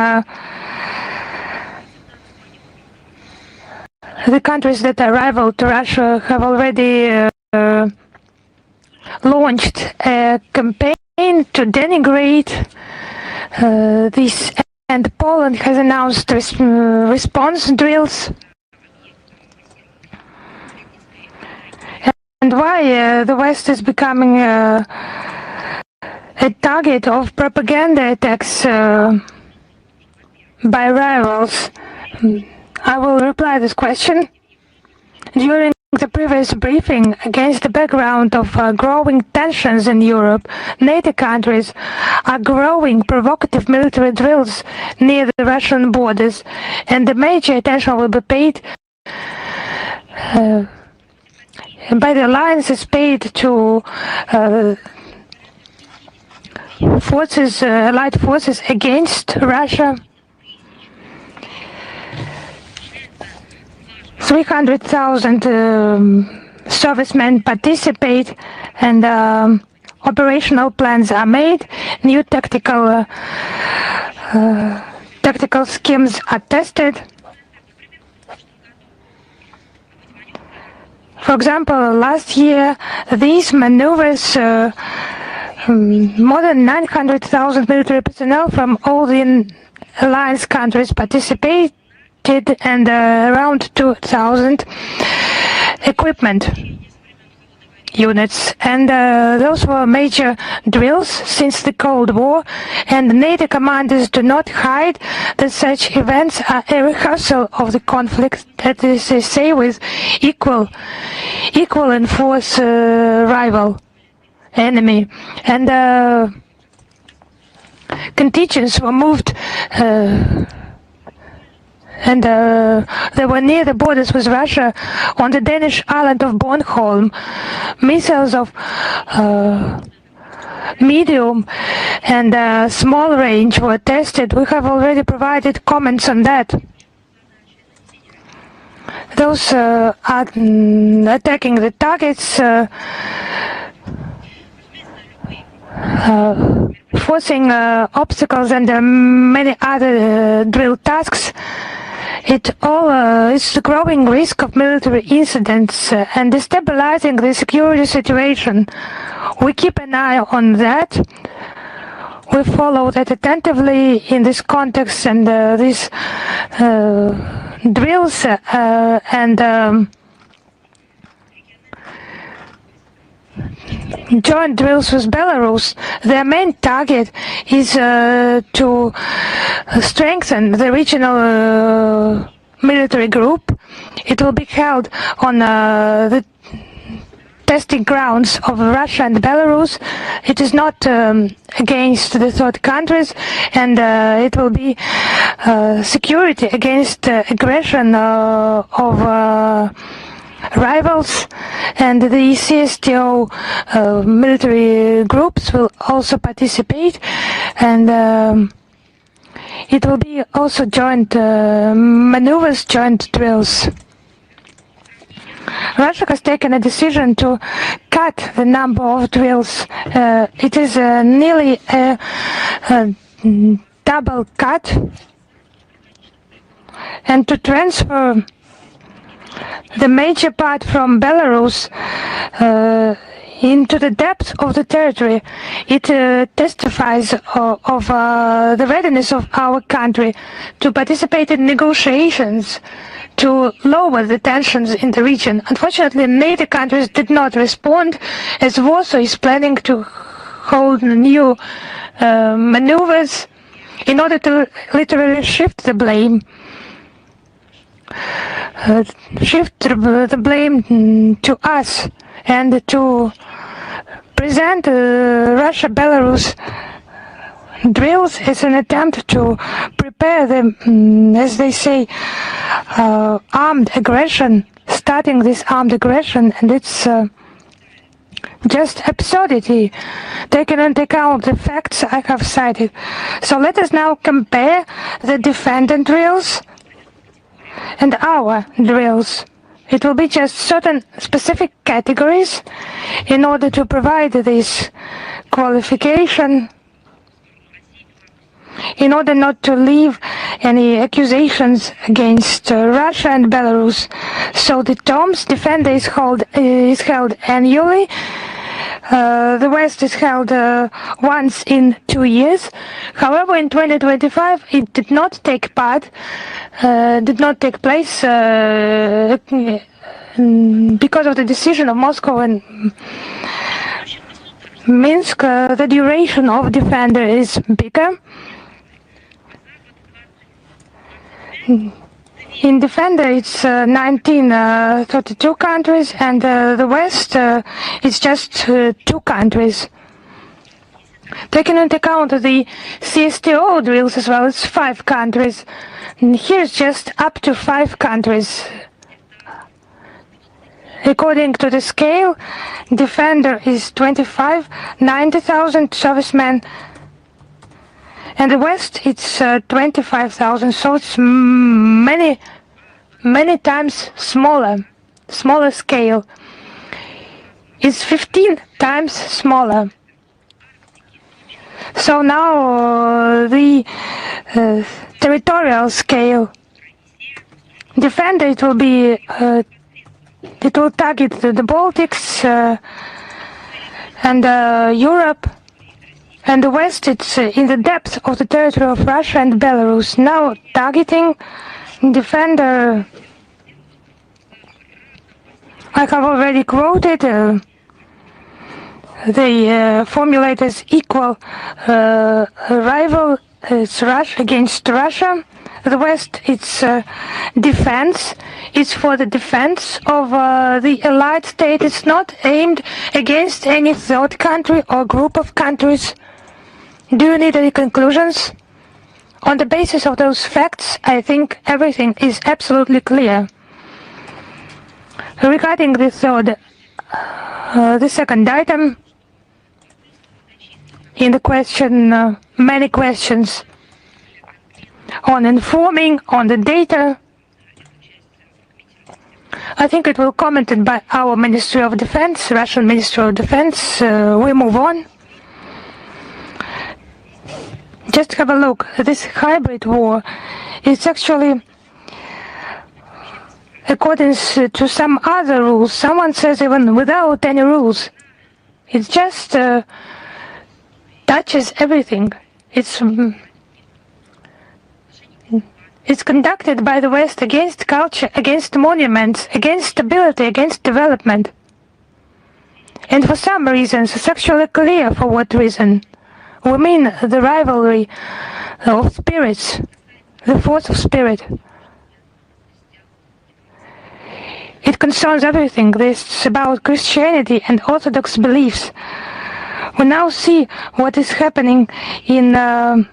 The countries that are rival to Russia have already launched a campaign to denigrate this, and Poland has announced response drills. And why the West is becoming a target of propaganda attacks by rivals? I will reply this question. During the previous briefing, against the background of growing tensions in Europe, NATO countries are growing provocative military drills near the Russian borders, and the major attention will be paid by the alliance is paid to allied forces against Russia. 300,000 servicemen participate, and operational plans are made. New tactical schemes are tested. For example, last year, these maneuvers, more than 900,000 military personnel from all the alliance countries participated, and around 2,000 equipment units. And those were major drills since the Cold War, and NATO commanders do not hide that such events are a rehearsal of the conflict, that is to say, with equal in force rival enemy. And contingents were moved and they were near the borders with Russia on the Danish island of Bornholm. Missiles of medium and small range were tested. We have already provided comments on that. Those are attacking the targets, forcing obstacles, and many other drill tasks. It all is a growing risk of military incidents and destabilizing the security situation. We keep an eye on that. We follow that attentively in this context, and these drills and joint drills with Belarus, their main target is to strengthen the regional military group. It will be held on the testing grounds of Russia and Belarus. It is not against the third countries, and it will be security against aggression of rivals, and the CSTO military groups will also participate, and it will be also joint maneuvers, joint drills. Russia has taken a decision to cut the number of drills. It is nearly a double cut, and to transfer the major part from Belarus into the depth of the territory. It testifies of the readiness of our country to participate in negotiations to lower the tensions in the region. Unfortunately, NATO countries did not respond, as Warsaw is planning to hold new maneuvers in order to literally shift the blame shift the blame to us and to present Russia-Belarus drills as an attempt to prepare the, as they say, armed aggression, starting this armed aggression, and it's just absurdity, taking into account the facts I have cited. So let us now compare the defendant drills and our drills. It will be just certain specific categories in order to provide this qualification, in order not to leave any accusations against Russia and Belarus. So the Tom's Defender is held annually. The West is held once in 2 years. However, in 2025, it did not take place because of the decision of Moscow and Minsk. The duration of Defender is bigger. In Defender, it's 32 countries, and the West, it's just 2 countries. Taking into account the CSTO drills as well, it's 5 countries. And here's just up to 5 countries. According to the scale, Defender is 25, 90,000 servicemen. And the West, it's 25,000, so it's many times smaller scale. It's 15 times smaller. So now the territorial scale, Defender, it will be, it will target the Baltics and Europe. And the West, it's in the depth of the territory of Russia and Belarus. Now targeting Defender, I have already quoted the formulate as equal rival, it's Russia against Russia. The West, it's defense. It's for the defense of the allied state. It's not aimed against any third country or group of countries. Do you need any conclusions? On the basis of those facts, I think everything is absolutely clear. Regarding the second item, in the question, many questions on informing on the data, I think it will be commented by our Ministry of Defense, Russian Ministry of Defense. We move on. Just have a look. This hybrid war is actually according to some other rules. Someone says even without any rules. It just touches everything. It's conducted by the West against culture, against monuments, against stability, against development. And for some reasons, it's actually clear for what reason. We mean the rivalry of spirits, the force of spirit. It concerns everything. This is about Christianity and Orthodox beliefs. We now see what is happening in the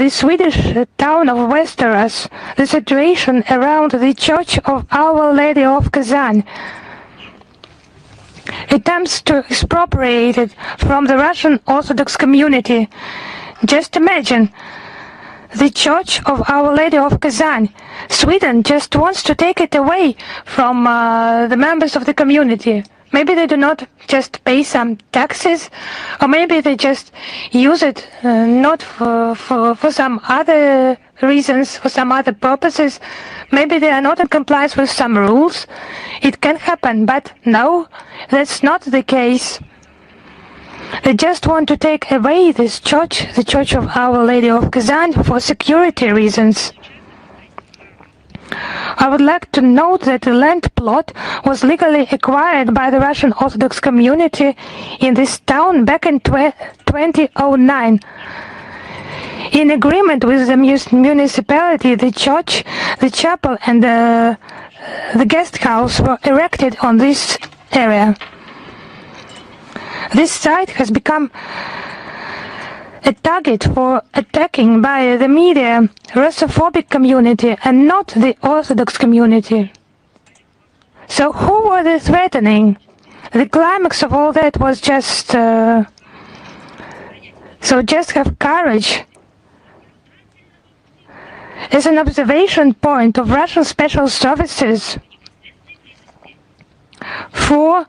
Swedish town of Västerås, the situation around the Church of Our Lady of Kazan. Attempts to expropriate it from the Russian Orthodox community. Just imagine, the Church of Our Lady of Kazan. Sweden just wants to take it away from the members of the community. Maybe they do not just pay some taxes, or maybe they just use it not for some other reasons, for some other purposes. Maybe they are not in compliance with some rules. It can happen, but no, that's not the case. They just want to take away this church, the Church of Our Lady of Kazan, for security reasons. I would like to note that the land plot was legally acquired by the Russian Orthodox community in this town back in 2009. In agreement with the municipality, the church, the chapel and the guest house were erected on this area. This site has become a target for attacking by the media, Russophobic community and not the Orthodox community. So who were they threatening? The climax of all that was just just have courage. As an observation point of Russian special services for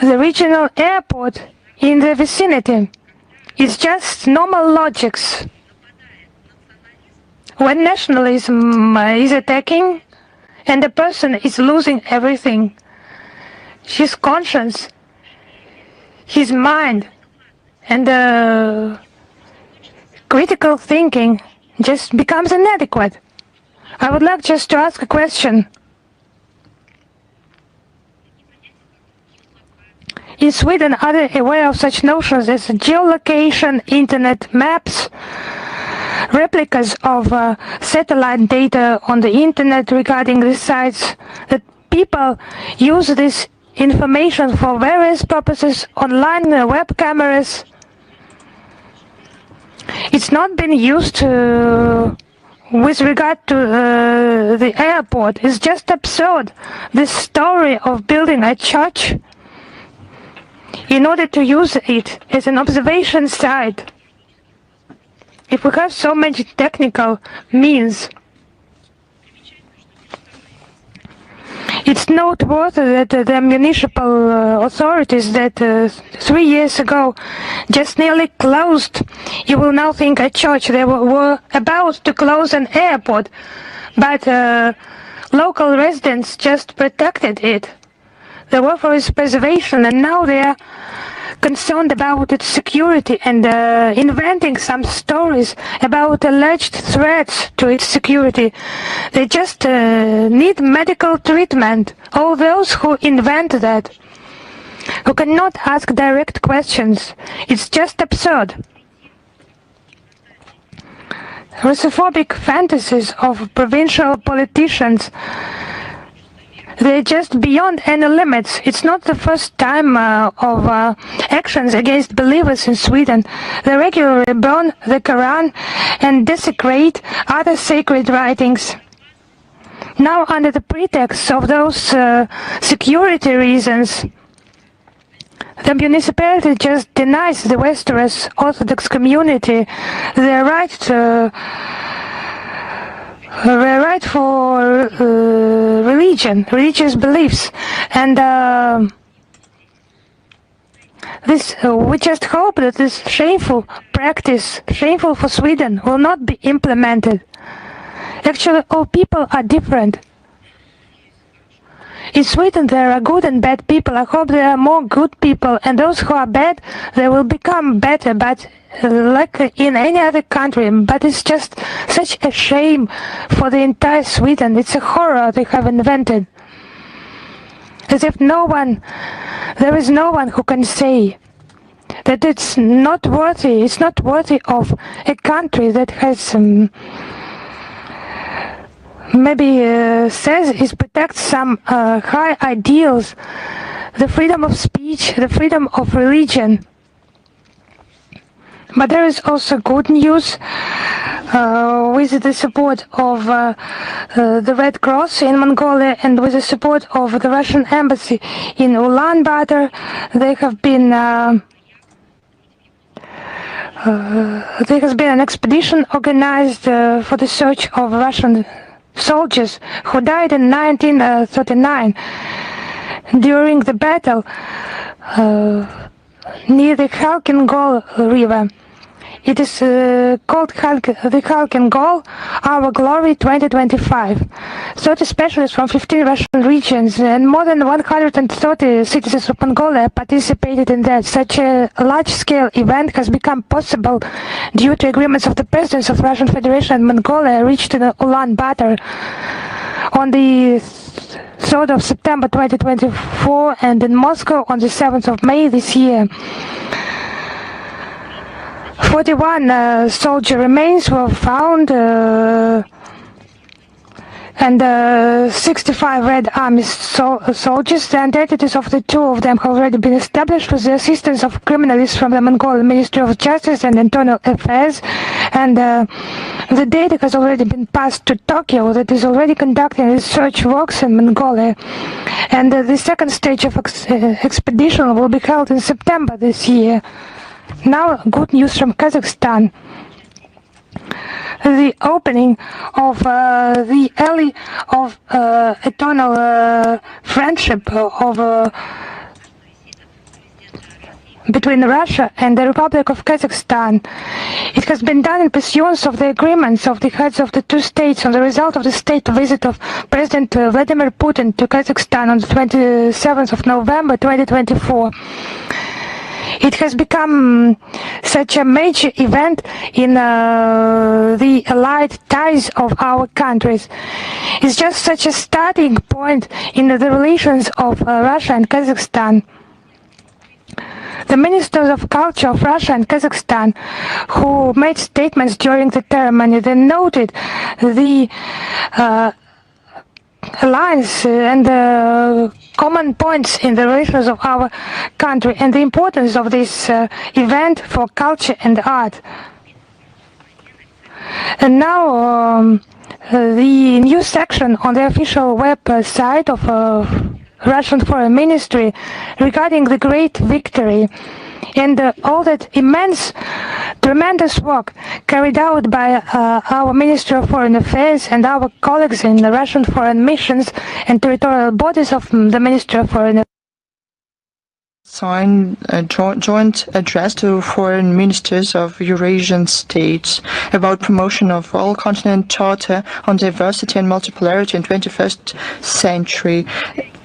the regional airport in the vicinity, it's just normal logics. When nationalism is attacking and the person is losing everything, his conscience, his mind, and critical thinking just becomes inadequate. I would like just to ask a question. In Sweden, are they aware of such notions as geolocation, internet maps, replicas of satellite data on the internet regarding these sites, that people use this information for various purposes, online web cameras? It's not been used with regard to the airport. It's just absurd. This story of building a church in order to use it as an observation site. If we have so many technical means, it's noteworthy that the municipal authorities that 3 years ago just nearly closed, you will now think, a church. They were about to close an airport, but local residents just protected it. They were for its preservation, and now they are concerned about its security and inventing some stories about alleged threats to its security. They just need medical treatment. All those who invent that, who cannot ask direct questions, it's just absurd. Russophobic fantasies of provincial politicians, they're just beyond any limits. It's not the first time of actions against believers in Sweden. They regularly burn the Quran and desecrate other sacred writings. Now, under the pretext of those security reasons, the municipality just denies the Westeros Orthodox community their right for religious beliefs, and we just hope that this shameful practice, shameful for Sweden, will not be implemented. Actually, all people are different. In Sweden, there are good and bad people. I hope there are more good people, and those who are bad, they will become better, but like in any other country. But it's just such a shame for the entire Sweden. It's a horror they have invented. As if there is no one who can say that it's not worthy of a country that has maybe says it protects some high ideals, the freedom of speech, the freedom of religion. But there is also good news with the support of the Red Cross in Mongolia and with the support of the Russian embassy in Ulaanbaatar. There has been an expedition organized for the search of Russian soldiers who died in 1939 during the battle near the Khalkhin-Gol River. It is called the Khalkhin-Gol Our Glory 2025. 30 specialists from 15 Russian regions and more than 130 citizens of Mongolia participated in that. Such a large-scale event has become possible due to agreements of the presidents of Russian Federation and Mongolia reached in Ulaanbaatar on the 3rd of September 2024 and in Moscow on the 7th of May this year. 41 soldier remains were found, and 65 Red Army soldiers. The identities of the two of them have already been established with the assistance of criminalists from the Mongolian Ministry of Justice and Internal Affairs, and the data has already been passed to Tokyo, that is already conducting research works in Mongolia. And the second stage of expedition will be held in September this year. Now, good news from Kazakhstan. The opening of the alley of eternal friendship between Russia and the Republic of Kazakhstan. It has been done in pursuance of the agreements of the heads of the two states on the result of the state visit of President Vladimir Putin to Kazakhstan on the 27th of November 2024. It has become such a major event in the allied ties of our countries. It's just such a starting point in the relations of Russia and Kazakhstan. The ministers of culture of Russia and Kazakhstan, who made statements during the ceremony, they noted the alliance and common points in the relations of our country and the importance of this event for culture and art. And now the new section on the official website of Russian Foreign Ministry regarding the great victory and all that immense, tremendous work carried out by our Ministry of Foreign Affairs and our colleagues in the Russian foreign missions and territorial bodies of the Ministry of Foreign Affairs. Signed a joint address to foreign ministers of Eurasian states about promotion of all-continent charter on diversity and multipolarity in 21st century.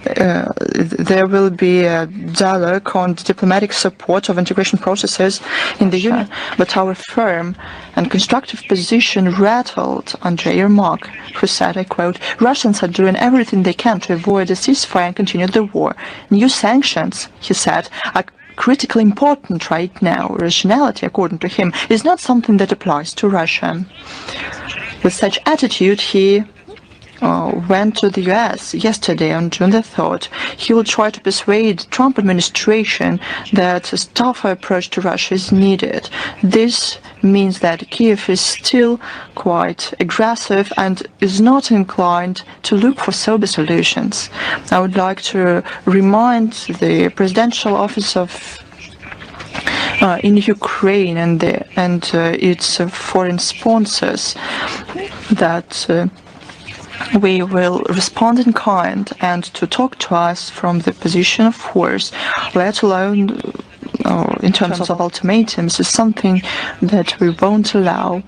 There will be a dialogue on the diplomatic support of integration processes in the Union, but our firm and constructive position rattled Andrei Yermak, who said, I quote, "Russians are doing everything they can to avoid a ceasefire and continue the war. New sanctions," he said, "are critically important right now. Rationality, according to him, is not something that applies to Russia." With such attitude, he went to the US yesterday on June the 3rd. He will try to persuade the Trump administration that a tougher approach to Russia is needed. This means that Kiev is still quite aggressive and is not inclined to look for sober solutions. I would like to remind the presidential office of in Ukraine and its foreign sponsors that we will respond in kind, and to talk to us from the position of force, let alone in terms of ultimatums, is something that we won't allow.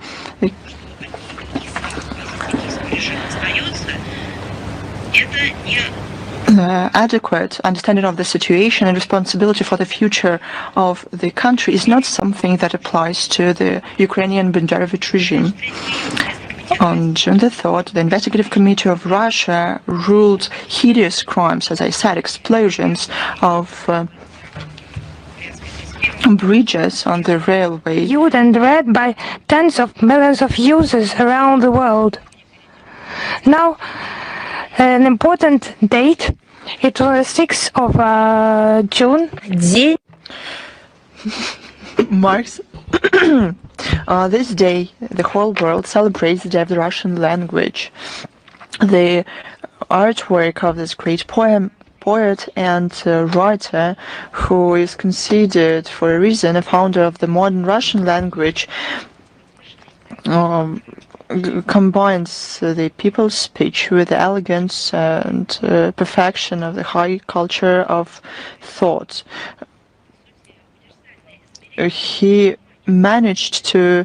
Adequate understanding of the situation and responsibility for the future of the country is not something that applies to the Ukrainian Banderovich regime. On June the 3rd, the Investigative Committee of Russia ruled hideous crimes, as I said, explosions of bridges on the railway. Viewed and read by tens of millions of users around the world. Now, an important date, it was 6th of June. Marks this day, the whole world celebrates the Day of the Russian language. The artwork of this great poet and writer, who is considered for a reason a founder of the modern Russian language, combines the people's speech with the elegance and perfection of the high culture of thought. He managed to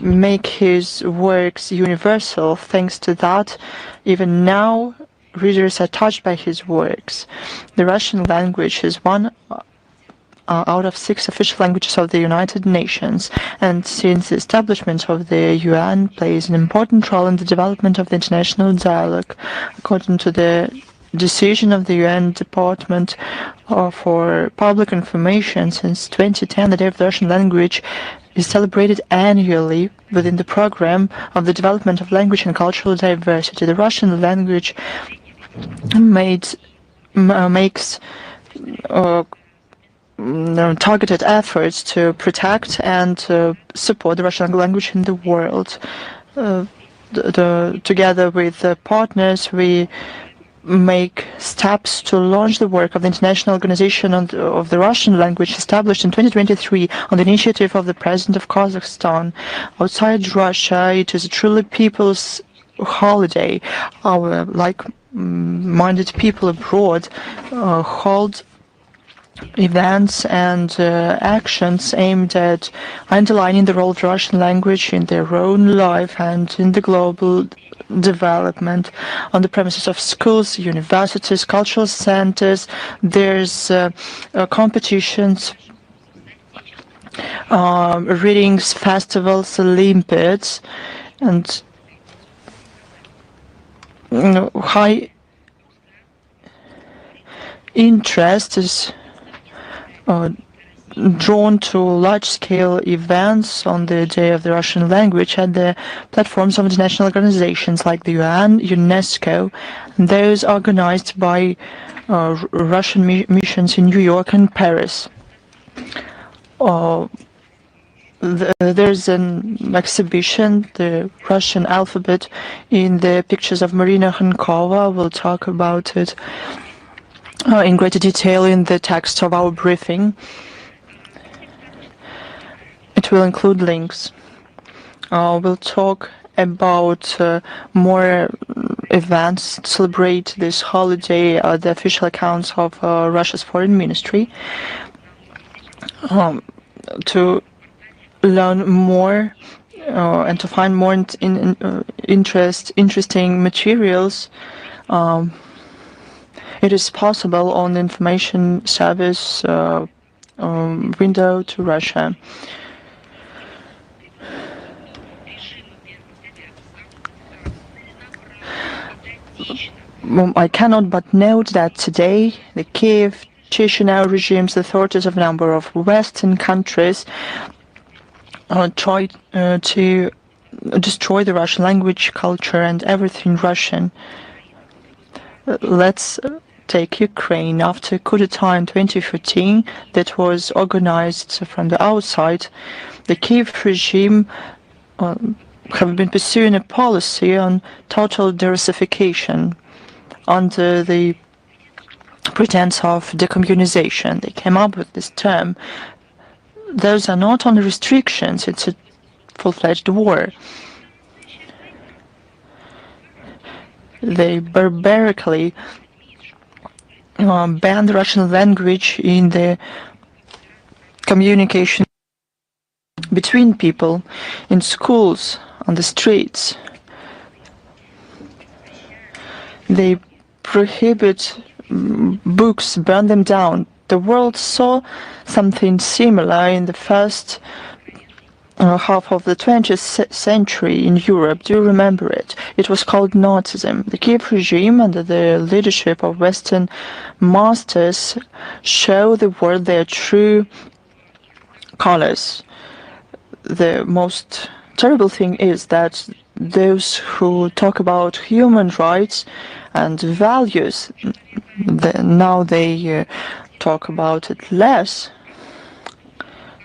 make his works universal. Thanks to that, even now, readers are touched by his works. The Russian language is one out of 6 official languages of the United Nations, and since the establishment of the UN plays an important role in the development of the international dialogue. According to the decision of the UN Department for Public Information since 2010, the Day of the Russian Language is celebrated annually within the program of the development of language and cultural diversity. The Russian language makes targeted efforts to protect and support the Russian language in the world. Together with partners, we make steps to launch the work of the International Organization of the Russian Language, established in 2023 on the initiative of the President of Kazakhstan. Outside Russia, it is a truly people's holiday. Our like-minded people abroad hold events and actions aimed at underlining the role of the Russian language in their own life and in the global development. On the premises of schools, universities, cultural centers, there's competitions, readings, festivals, Olympiads, and high interest is drawn to large-scale events on the Day of the Russian Language at the platforms of international organizations like the UN, UNESCO, and those organized by Russian missions in New York and Paris. There's an exhibition, the Russian alphabet, in the pictures of Marina Khankova. We'll talk about it in greater detail in the text of our briefing. It will include links. We'll talk about more events to celebrate this holiday, the official accounts of Russia's foreign ministry. To learn more and to find more interesting materials, it is possible on the information service window to Russia. I cannot but note that today the Kiev, Chisinau regimes, the authorities of a number of Western countries tried to destroy the Russian language, culture, and everything Russian. Let's take Ukraine. After coup d'etat in 2014 that was organized from the outside, the Kiev regime have been pursuing a policy on total derussification under the pretense of decommunization. They came up with this term. Those are not only restrictions, it's a full-fledged war. They barbarically banned the Russian language in the communication between people, in schools, on the streets. They prohibit books, burn them down. The world saw something similar in the first half of the 20th century in Europe. Do you remember it? It was called Nazism. The Kiev regime, under the leadership of Western masters, show the world their true colors. The most terrible thing is that those who talk about human rights and values, now they talk about it less,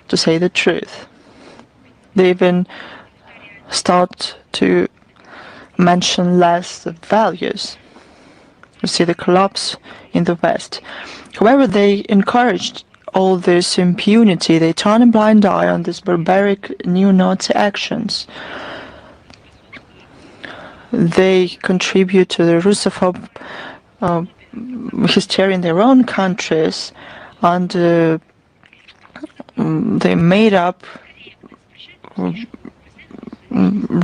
to say the truth. They even start to mention less the values. You see the collapse in the West. However, they encouraged all this impunity. They turn a blind eye on these barbaric neo-Nazi actions. They contribute to the Russophobe hysteria in their own countries, and they made up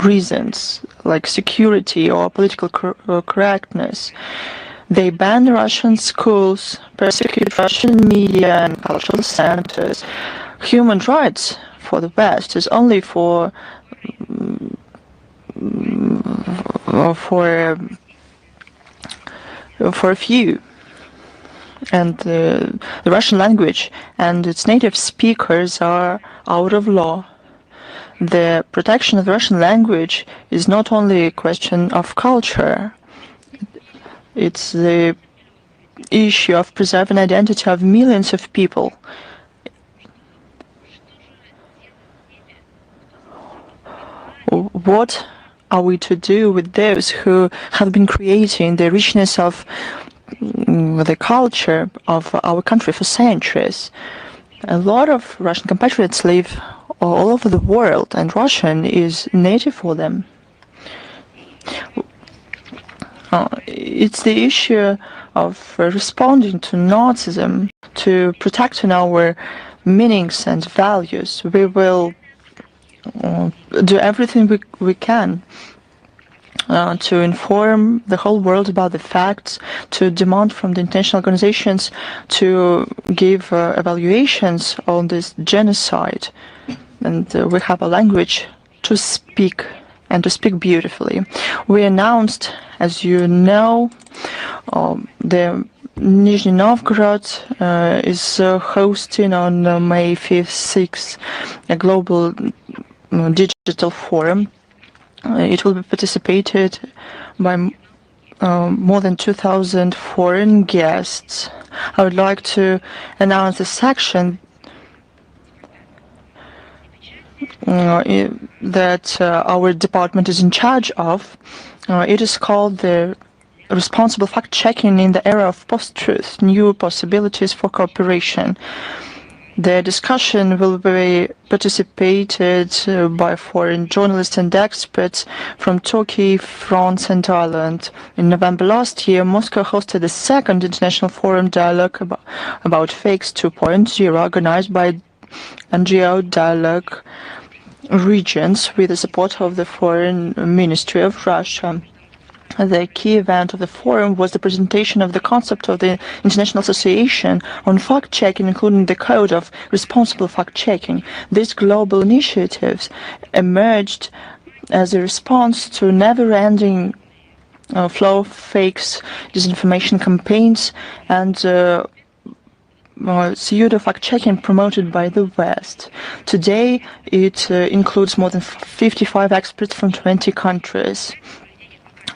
reasons like security or political correctness. They ban Russian schools, persecute Russian media and cultural centers. Human rights for the West is only for for a few. And the Russian language and its native speakers are out of law. The protection of the Russian language is not only a question of culture, it's the issue of preserving identity of millions of people. What are we to do with those who have been creating the richness of the culture of our country for centuries? A lot of Russian compatriots live all over the world, and Russian is native for them. It's the issue of responding to Nazism, to protecting our meanings and values. We will do everything we can to inform the whole world about the facts, to demand from the international organizations to give evaluations on this genocide. And we have a language to speak, and to speak beautifully. We announced, as you know, the Nizhny Novgorod is hosting on May 5th, 6th a global digital forum. It will be participated by more than 2,000 foreign guests. I would like to announce a section that our department is in charge of. It is called the Responsible Fact-Checking in the Era of Post-Truth, New Possibilities for Cooperation. The discussion will be participated by foreign journalists and experts from Turkey, France, and Ireland. In November last year, Moscow hosted the second international forum dialogue about fakes 2.0, organized by NGO Dialogue Regions with the support of the Foreign Ministry of Russia. The key event of the forum was the presentation of the concept of the International Association on Fact-Checking, including the Code of Responsible Fact-Checking. These global initiatives emerged as a response to never-ending flow of fakes, disinformation campaigns, and pseudo-fact-checking promoted by the West. Today, it includes more than 55 experts from 20 countries.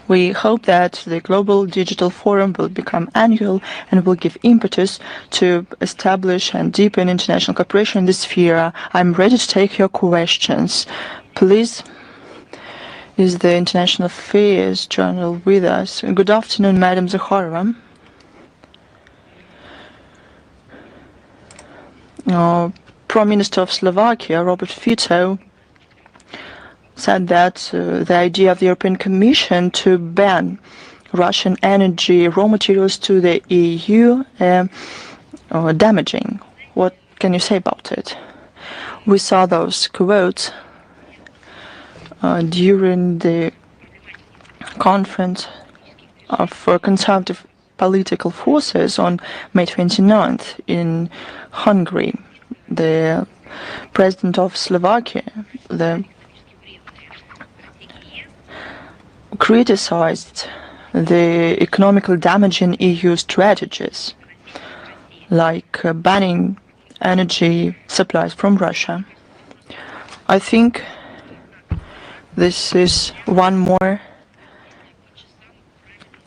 We hope that the Global Digital Forum will become annual and will give impetus to establish and deepen international cooperation in this sphere. I'm ready to take your questions. Please, is the International Affairs Journal with us? Good afternoon, Madam Zakharova. Prime Minister of Slovakia, Robert Fico, said that the idea of the European Commission to ban Russian energy raw materials to the EU damaging. What can you say about it? We saw those quotes during the conference of conservative political forces on May 29th in Hungary. The president of Slovakia, criticized the economically damaging EU strategies, like banning energy supplies from Russia. I think this is one more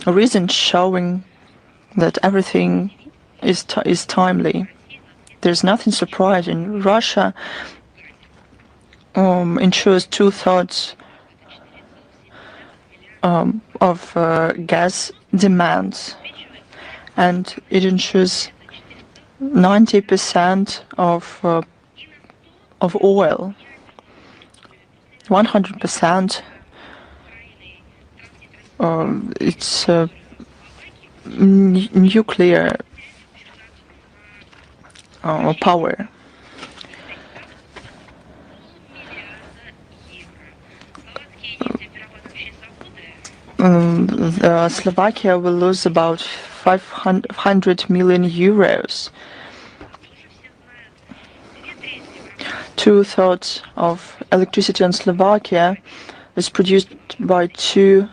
reason showing that everything is timely. There's nothing surprising. Russia ensures 2/3 of gas demands, and it ensures 90% of oil, 100%. It's nuclear power. Slovakia will lose about 500 million euros. 2/3 of electricity in Slovakia is produced by two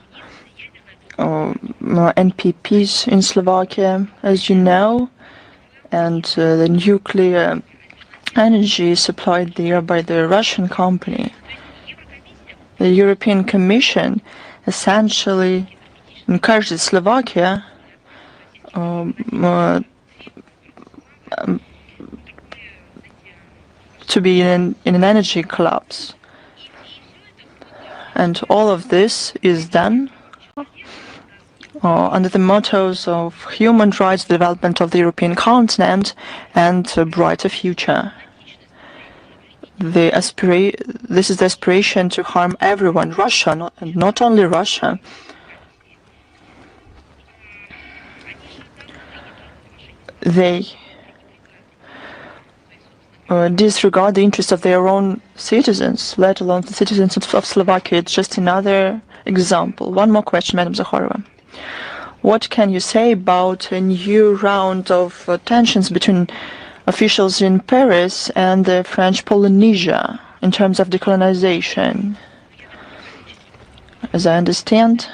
NPPs in Slovakia, as you know, and the nuclear energy is supplied there by the Russian company. The European Commission essentially encourages Slovakia to be in an energy collapse. And all of this is done under the mottos of human rights, development of the European continent, and a brighter future. This is the aspiration to harm everyone, Russia, not only Russia. They disregard the interests of their own citizens, let alone the citizens of Slovakia. It's just another example. One more question, Madam Zakharova. What can you say about a new round of tensions between officials in Paris and the French Polynesia in terms of decolonization? As I understand,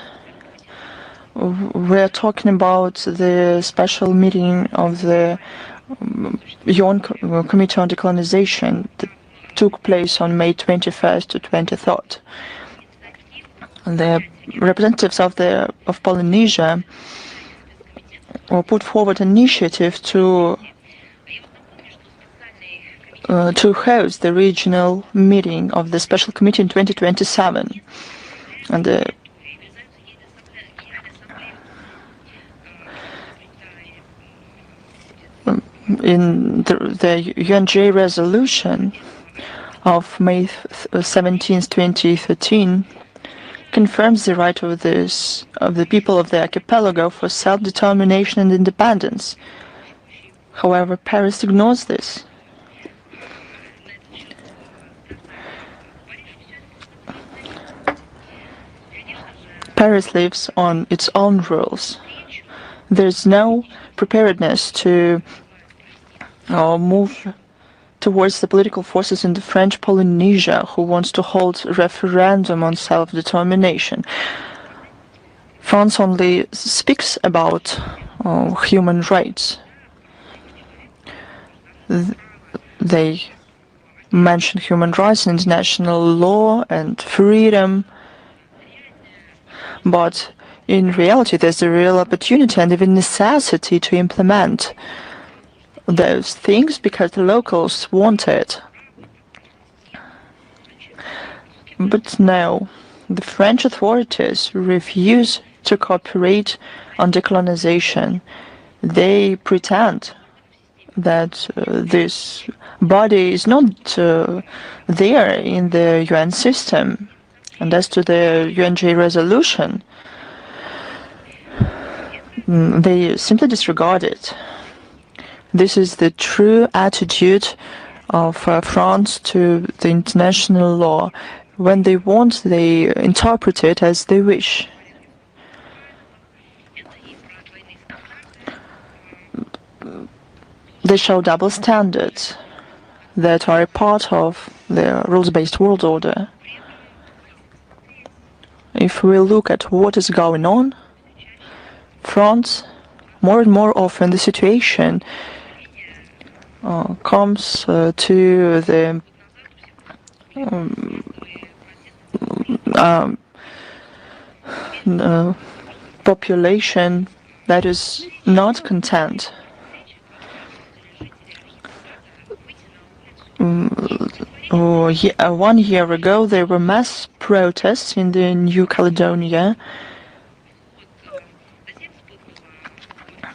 we're talking about the special meeting of the UN Committee on Decolonization that took place on May 21st to 23rd. The representatives of Polynesia put forward an initiative to host the regional meeting of the special committee in 2027, and the in the UNJ resolution of May 17, 2013, confirms the right of the people of the archipelago for self-determination and independence. However, Paris ignores this. Paris lives on its own rules. There's no preparedness to move towards the political forces in the French Polynesia who wants to hold a referendum on self-determination. France only speaks about human rights. They mention human rights, international law, and freedom. But in reality, there's a real opportunity and even necessity to implement those things because the locals want it. But now, the French authorities refuse to cooperate on decolonization. They pretend that this body is not there in the UN system. And as to the UNJ resolution, they simply disregard it. This is the true attitude of France to the international law. When they want, they interpret it as they wish. They show double standards that are a part of the rules-based world order. If we look at what is going on, France, more and more often the situation comes to the population that is not content. 1 year ago, there were mass protests in the New Caledonia.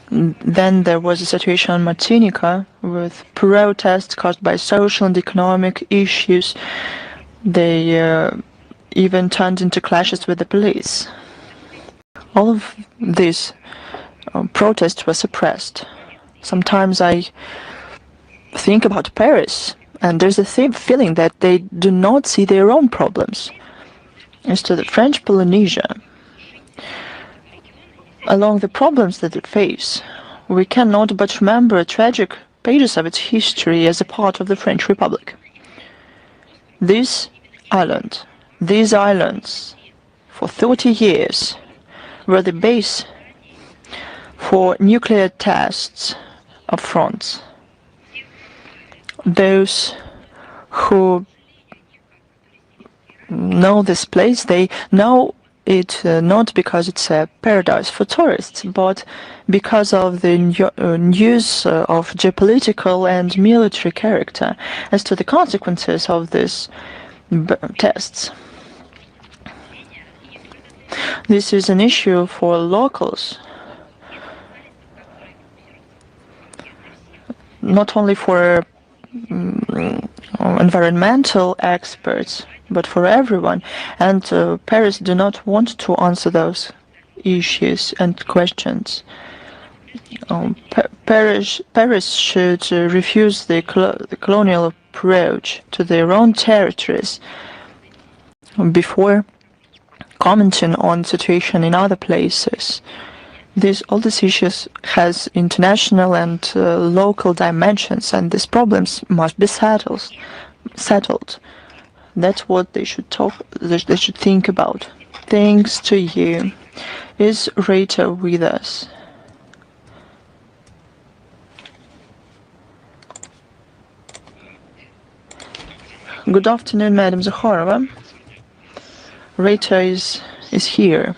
Then there was a situation on Martinica with protests caused by social and economic issues. They even turned into clashes with the police. All of these protests were suppressed. Sometimes I think about Paris, and there's a feeling that they do not see their own problems. As to the French Polynesia, along the problems that it faces, we cannot but remember tragic pages of its history as a part of the French Republic. These islands, for 30 years, were the base for nuclear tests of fronts. Those who know this place, they know it not because it's a paradise for tourists, but because of the news of geopolitical and military character as to the consequences of these tests. This is an issue for locals, not only for environmental experts, but for everyone. And Paris do not want to answer those issues and questions. Paris should refuse the colonial approach to their own territories before commenting on the situation in other places. All these issues has international and local dimensions, and these problems must be settled. That's what they should they should think about. Thanks to you. Is Rita with us? Good afternoon, Madam Zakharova. Rita is here.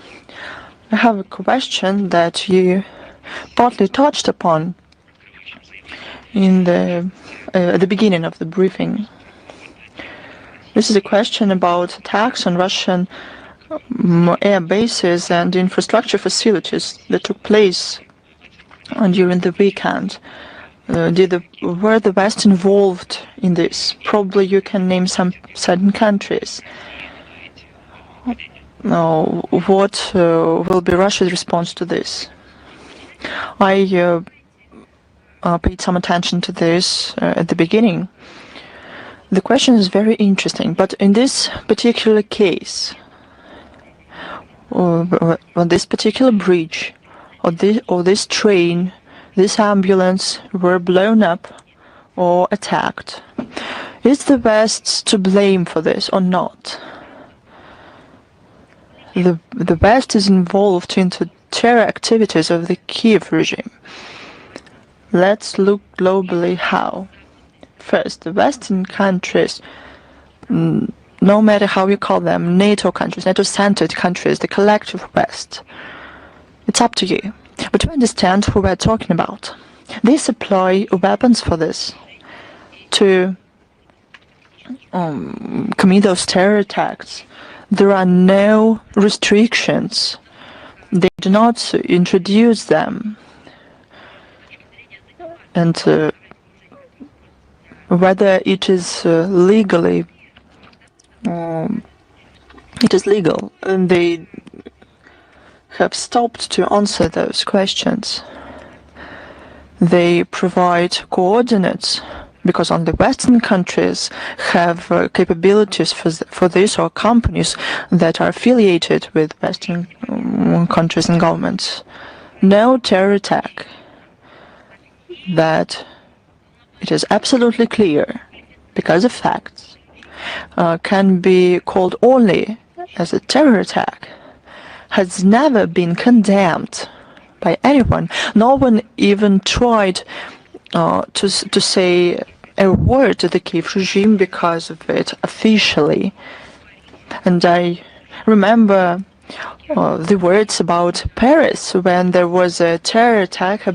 I have a question that you partly touched upon in at the beginning of the briefing. This is a question about attacks on Russian air bases and infrastructure facilities that took place during the weekend. Were the West involved in this? Probably you can name some certain countries. What will be Russia's response to this? I paid some attention to this at the beginning. The question is very interesting, but in this particular case, on this particular bridge, or this train, this ambulance were blown up or attacked, is the West to blame for this or not? The West is involved into terror activities of the Kiev regime. Let's look globally how. First, the Western countries, no matter how you call them, NATO countries, NATO-centered countries, the collective West, it's up to you. But you understand who we're talking about. They supply weapons for this, to commit those terror attacks. There are no restrictions. They do not introduce them. And whether it is legally, it is legal, and they have stopped to answer those questions. They provide coordinates because only Western countries have capabilities for this, or companies that are affiliated with Western countries and governments. No terror attack that it is absolutely clear, because of facts, can be called only as a terror attack, has never been condemned by anyone. No one even tried to say a word to the Kiev regime because of it officially. And I remember the words about Paris when there was a terror attack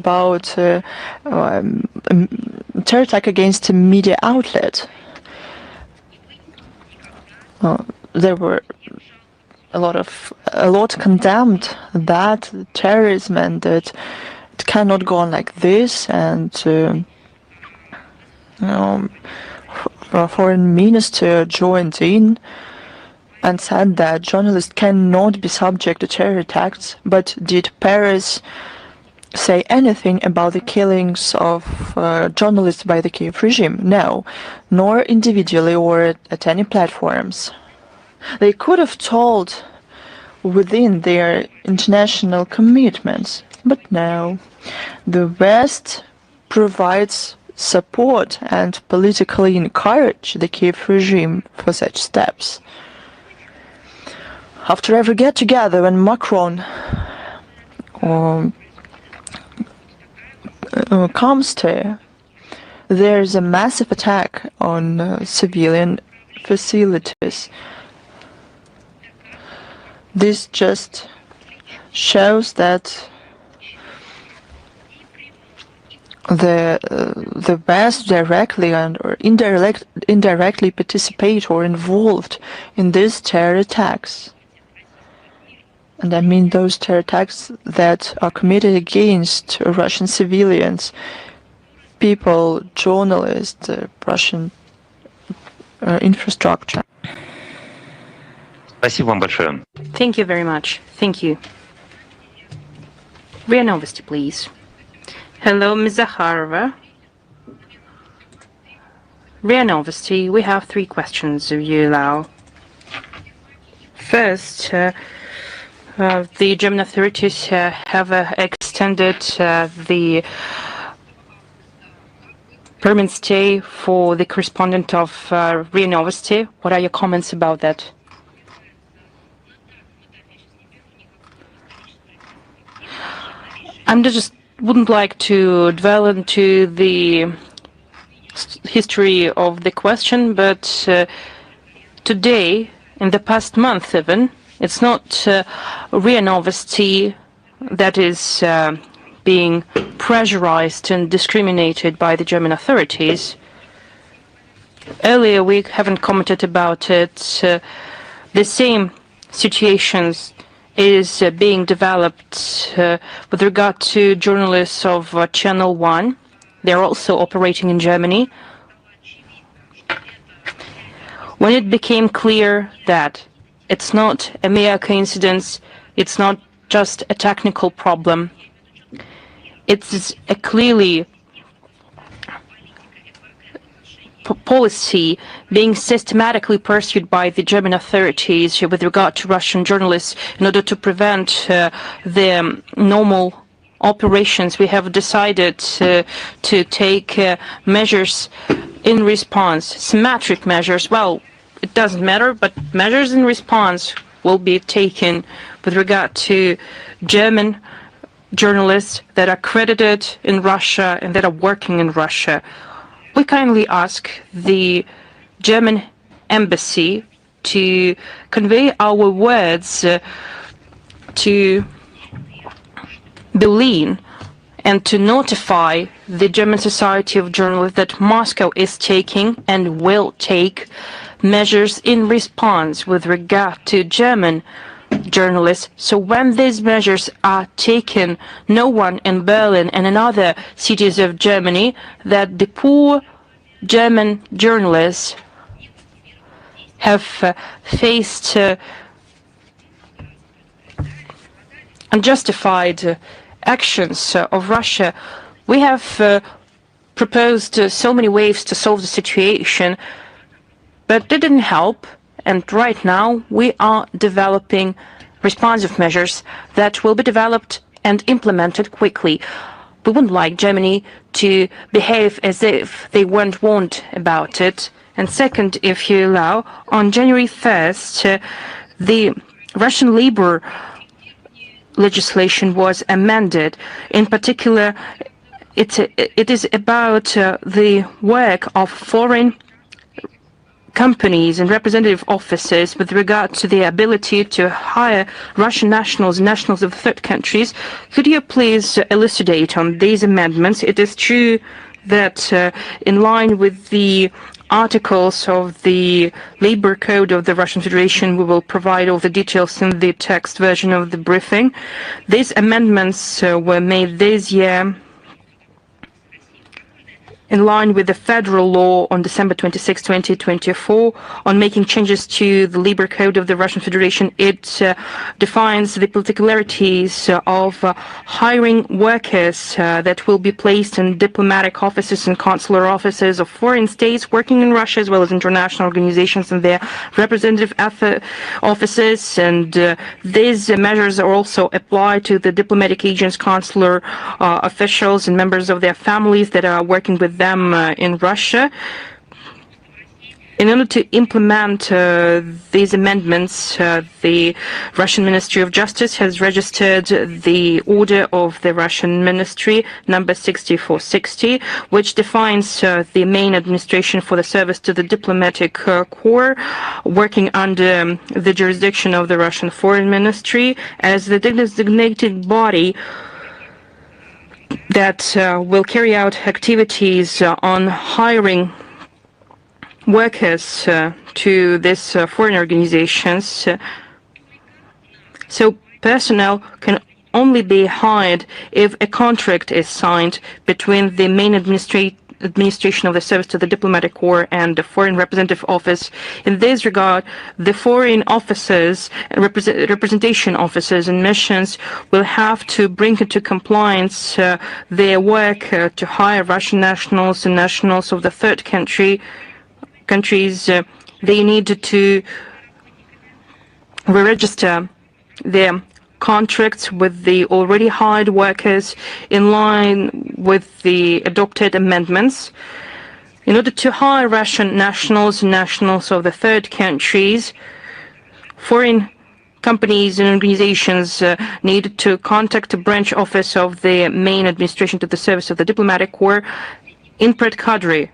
against a media outlet. There were a lot condemned that terrorism, and that it cannot go on like this, and a foreign minister joined in and said that journalists cannot be subject to terror attacks. But did Paris say anything about the killings of journalists by the Kiev regime? No, nor individually or at any platforms. They could have told within their international commitments, but no. The West provides support and politically encourage the Kiev regime for such steps. After every get-together, when Macron comes to, there's a massive attack on civilian facilities. This just shows that the West directly or indirectly participate or involved in these terror attacks. And I mean those terror attacks that are committed against Russian civilians, people, journalists, Russian infrastructure. Спасибо вам большое. Thank you very much. Thank you. RIA Novosti, please. Hello, Ms. Zakharova. RIA Novosti, we have 3 questions, if you allow. First, the German authorities have extended the permanent stay for the correspondent of RIA Novosti. What are your comments about that? I just wouldn't like to dwell into the history of the question, but today, in the past month even, it's not RIA Novosti that is being pressurized and discriminated by the German authorities. Earlier we haven't commented about it. The same situations is being developed with regard to journalists of Channel 1. They're also operating in Germany. When it became clear that it's not a mere coincidence, it's not just a technical problem, it's a clearly policy being systematically pursued by the German authorities with regard to Russian journalists in order to prevent the normal operations, we have decided to take measures in response, symmetric measures. Well, it doesn't matter, but measures in response will be taken with regard to German journalists that are credited in Russia and that are working in Russia. We kindly ask the German embassy to convey our words to Berlin and to notify the German Society of Journalists that Moscow is taking and will take measures in response with regard to German journalists. So when these measures are taken, no one in Berlin and in other cities of Germany, that the poor German journalists have faced unjustified actions of Russia. We have proposed so many ways to solve the situation, but they didn't help. And right now we are developing responsive measures that will be developed and implemented quickly. We wouldn't like Germany to behave as if they weren't warned about it. And second, if you allow, on January 1st, the Russian labor legislation was amended. In particular, it is about the work of foreign companies and representative offices with regard to the ability to hire Russian nationals and nationals of third countries. Could you please elucidate on these amendments? It is true that in line with the articles of the Labor Code of the Russian Federation, we will provide all the details in the text version of the briefing. These amendments were made this year in line with the federal law on December 26, 2024, on making changes to the Labor Code of the Russian Federation. It defines the particularities of hiring workers that will be placed in diplomatic offices and consular offices of foreign states working in Russia, as well as international organizations and their representative offices. And these measures are also applied to the diplomatic agents, consular officials, and members of their families that are working with them in Russia. In order to implement these amendments, the Russian Ministry of Justice has registered the order of the Russian Ministry number 6460, which defines the main administration for the service to the diplomatic corps working under the jurisdiction of the Russian Foreign Ministry as the designated body that will carry out activities on hiring workers to these foreign organizations. So personnel can only be hired if a contract is signed between the main administration of the service to the diplomatic corps and the foreign representative office. In this regard, the foreign officers, representation officers and missions will have to bring into compliance their work to hire Russian nationals and nationals of the third countries. They need to re-register their contracts with the already hired workers in line with the adopted amendments. In order to hire Russian nationals and nationals of the third countries, foreign companies and organizations need to contact the branch office of the main administration to the service of the diplomatic corps in Predkadri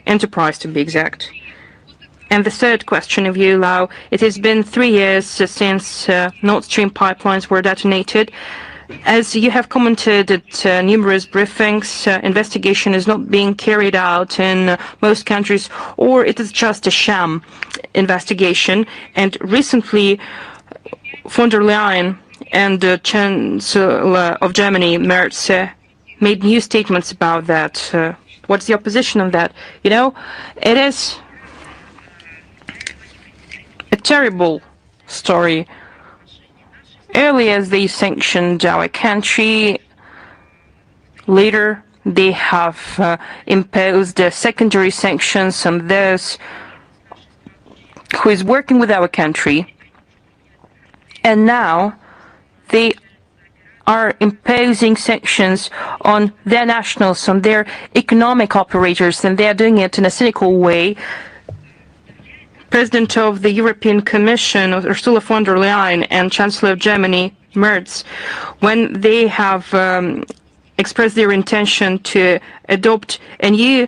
enterprise, to be exact. And the third question, if you allow, it has been 3 years since Nord Stream pipelines were detonated. As you have commented at numerous briefings, investigation is not being carried out in most countries, or it is just a sham investigation. And recently, von der Leyen and the Chancellor of Germany, Merz, made new statements about that. What's the opposition on that? You know, it is a terrible story. Earlier they sanctioned our country, later they have imposed secondary sanctions on those who is working with our country, and now they are imposing sanctions on their nationals, on their economic operators, and they are doing it in a cynical way. President of the European Commission, Ursula von der Leyen, and Chancellor of Germany, Merz, when they have expressed their intention to adopt a new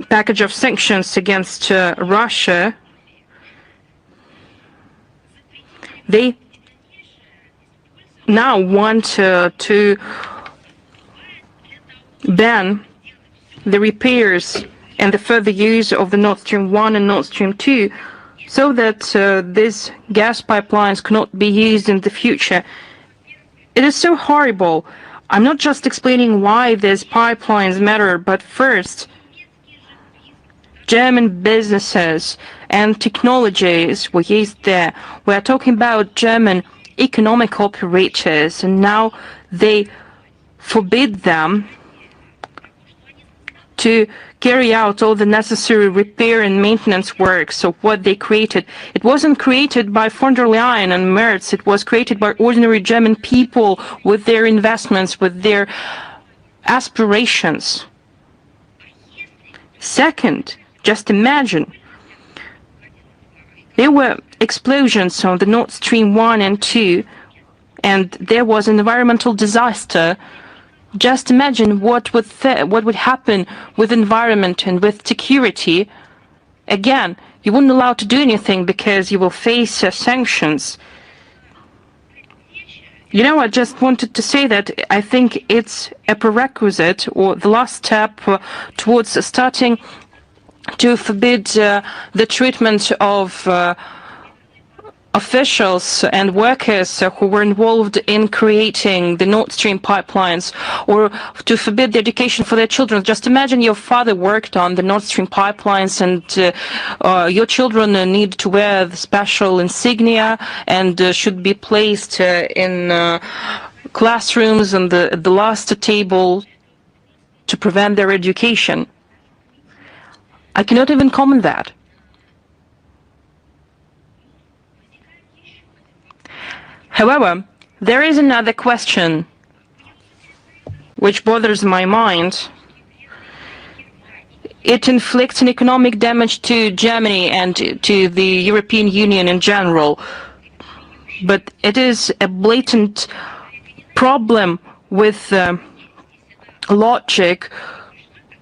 package of sanctions against Russia, they now want to ban the repairs and the further use of the Nord Stream 1 and Nord Stream 2 so that these gas pipelines cannot be used in the future. It is so horrible. I'm not just explaining why these pipelines matter, but first, German businesses and technologies were used there. We are talking about German economic operators, and now they forbid them to carry out all the necessary repair and maintenance works of what they created. It wasn't created by von der Leyen and Merz, it was created by ordinary German people with their investments, with their aspirations. Second, just imagine, there were explosions on the Nord Stream 1 and 2, and there was an environmental disaster. Just imagine what would happen with environment and with security. Again, you wouldn't allow to do anything because you will face sanctions. You know, I just wanted to say that I think it's a prerequisite or the last step towards starting to forbid the treatment of officials and workers who were involved in creating the Nord Stream pipelines, or to forbid the education for their children. Just imagine your father worked on the Nord Stream pipelines and your children need to wear the special insignia and should be placed in classrooms and the last table to prevent their education. I cannot even comment that. However, there is another question which bothers my mind. it inflicts an economic damage to Germany and to the European Union in general. But it is a blatant problem with logic,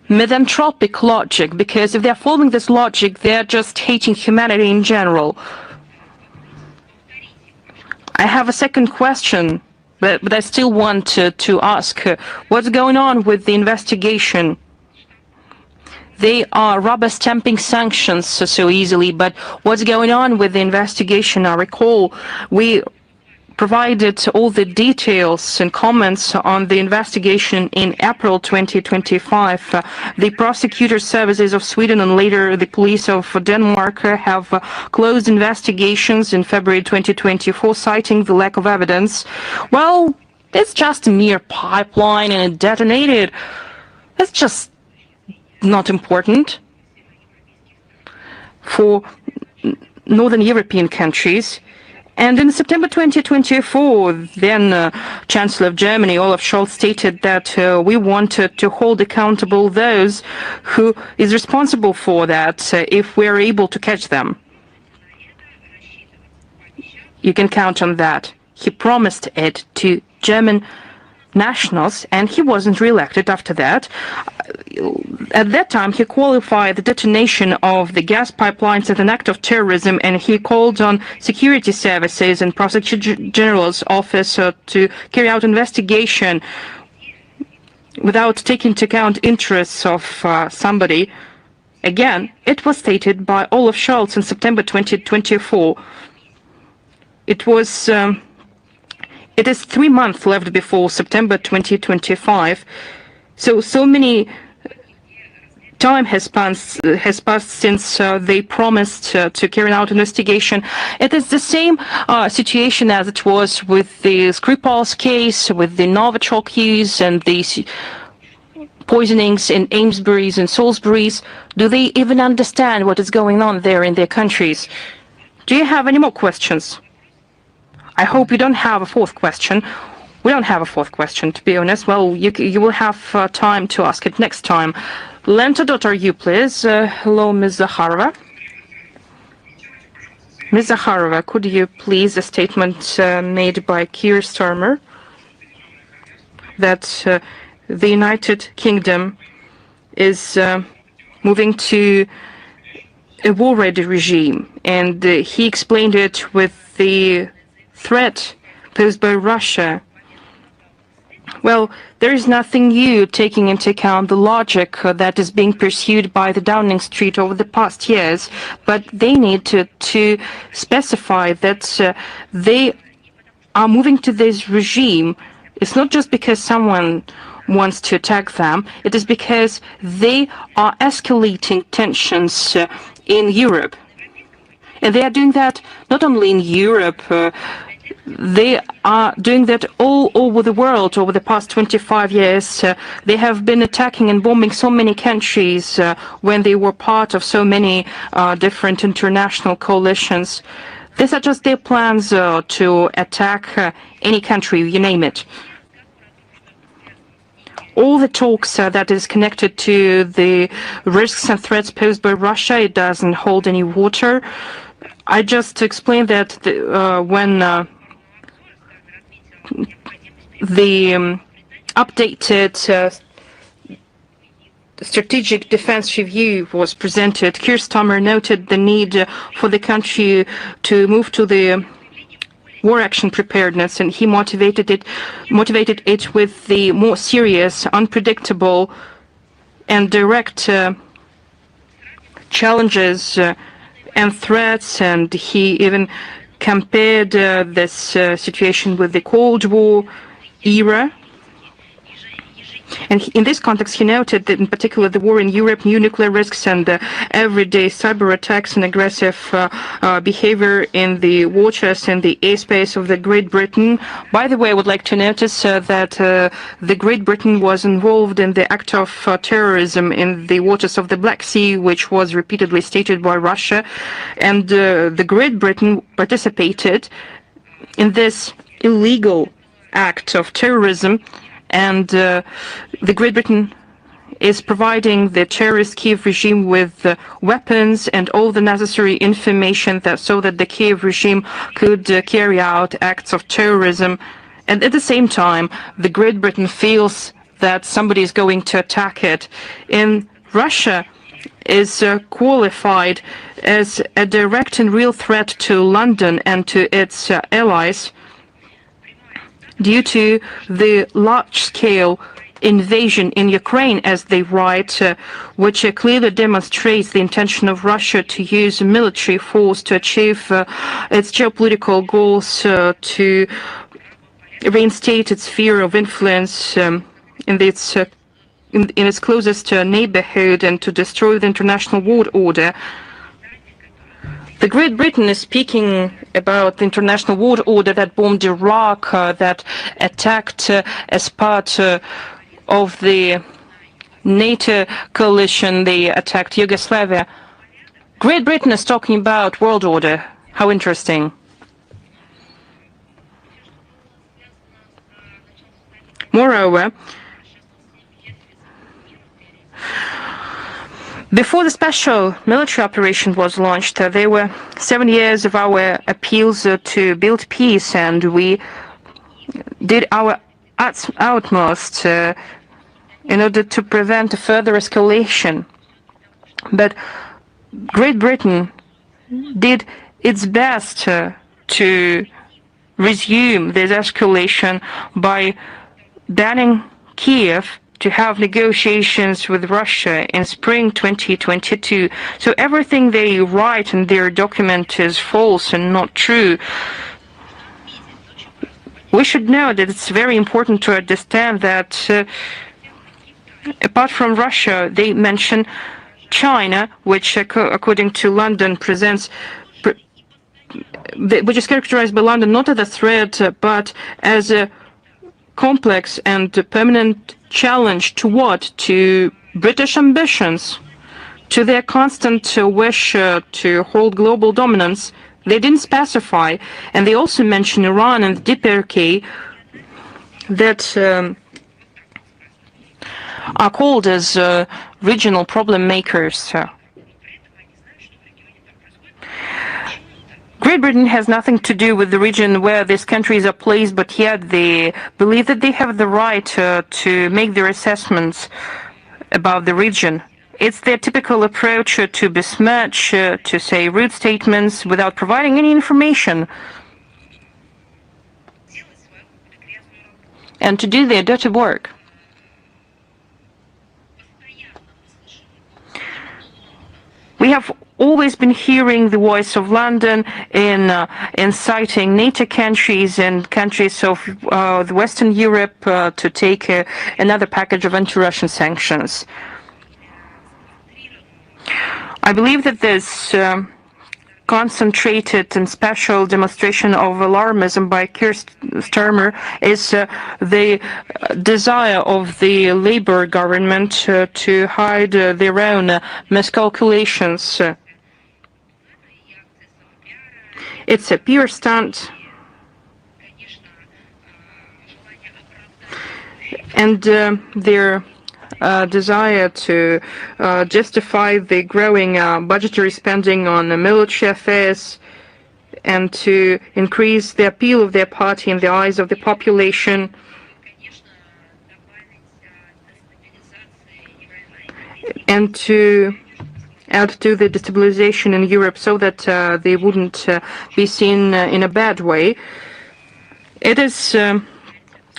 misanthropic logic, because if they're following this logic, they're just hating humanity in general. I have a second question, but I still want to ask, what's going on with the investigation? They are rubber stamping sanctions so easily, but what's going on with the investigation? I recall we provided all the details and comments on the investigation in April 2025. The prosecutor services of Sweden and later the police of Denmark have closed investigations in February 2024, citing the lack of evidence. Well, it's just a mere pipeline and it detonated. It's just not important for Northern European countries. And in September 2024, then Chancellor of Germany, Olaf Scholz, stated that we wanted to hold accountable those who is responsible for that if we're able to catch them. You can count on that. He promised it to German nationals, and he wasn't re-elected after that. At that time, he qualified the detonation of the gas pipelines as an act of terrorism, and he called on security services and Prosecutor General's office to carry out investigation without taking into account interests of somebody. Again, it was stated by Olaf Scholz in September 2024. It is 3 months left before September 2025. So many time has passed since they promised to carry out investigation. It is the same situation as it was with the Skripal's case, with the Novichok use and the poisonings in Amesbury's and Salisbury's. Do they even understand what is going on there in their countries? Do you have any more questions? I hope you don't have a fourth question. We don't have a fourth question, to be honest. Well, you will have time to ask it next time. Lenta.ru, please. Hello, Ms. Zakharova. Ms. Zakharova, could you please a statement made by Keir Starmer that the United Kingdom is moving to a war-ready regime, and he explained it with the threat posed by Russia. Well, there is nothing new taking into account the logic that is being pursued by the Downing Street over the past years, but they need to specify that they are moving to this regime. It's not just because someone wants to attack them, it is because they are escalating tensions in Europe. And they are doing that not only in Europe, they are doing that all over the world over the past 25 years. They have been attacking and bombing so many countries when they were part of so many different international coalitions. These are just their plans to attack any country, you name it. All the talks that is connected to the risks and threats posed by Russia, it doesn't hold any water. I just explained that when the updated strategic defense review was presented, Keir Starmer noted the need for the country to move to the war action preparedness, and he motivated it with the more serious, unpredictable, and direct challenges and threats, and he even compared this situation with the Cold War era. And in this context, he noted that in particular the war in Europe, new nuclear risks, and everyday cyber attacks and aggressive behavior in the waters and the airspace of the Great Britain. By the way, I would like to notice that the Great Britain was involved in the act of terrorism in the waters of the Black Sea, which was repeatedly stated by Russia. And the Great Britain participated in this illegal act of terrorism. And the Great Britain is providing the terrorist Kiev regime with weapons and all the necessary information so that the Kiev regime could carry out acts of terrorism. And at the same time, the Great Britain feels that somebody is going to attack it. In Russia is qualified as a direct and real threat to London and to its allies due to the large-scale invasion in Ukraine, as they write, which clearly demonstrates the intention of Russia to use military force to achieve its geopolitical goals, to reinstate its sphere of influence in its closest neighborhood and to destroy the international world order. The Great Britain is speaking about the international world order that bombed Iraq, that attacked as part of the NATO coalition, they attacked Yugoslavia. Great Britain is talking about world order. How interesting. Moreover, before the special military operation was launched, there were 7 years of our appeals to build peace, and we did our utmost in order to prevent a further escalation. But Great Britain did its best to resume this escalation by banning Kiev to have negotiations with Russia in spring 2022. So everything they write in their document is false and not true. We should know that it's very important to understand that apart from Russia, they mention China, which according to London which is characterized by London not as a threat, but as a complex and permanent challenge to what? To British ambitions, to their constant wish to hold global dominance. They didn't specify, and they also mention Iran and the DPRK that are called as regional problem makers. Great Britain has nothing to do with the region where these countries are placed, but yet they believe that they have the right to make their assessments about the region. It's their typical approach to besmirch, to say rude statements without providing any information, and to do their dirty work. We have always been hearing the voice of London in inciting NATO countries and countries of the Western Europe to take another package of anti-Russian sanctions. I believe that this concentrated and special demonstration of alarmism by Keir Starmer is the desire of the Labour government to hide their own miscalculations. It's a pure stunt, and their desire to justify the growing budgetary spending on military affairs and to increase the appeal of their party in the eyes of the population, and to add to the destabilization in Europe so that they wouldn't be seen in a bad way. It is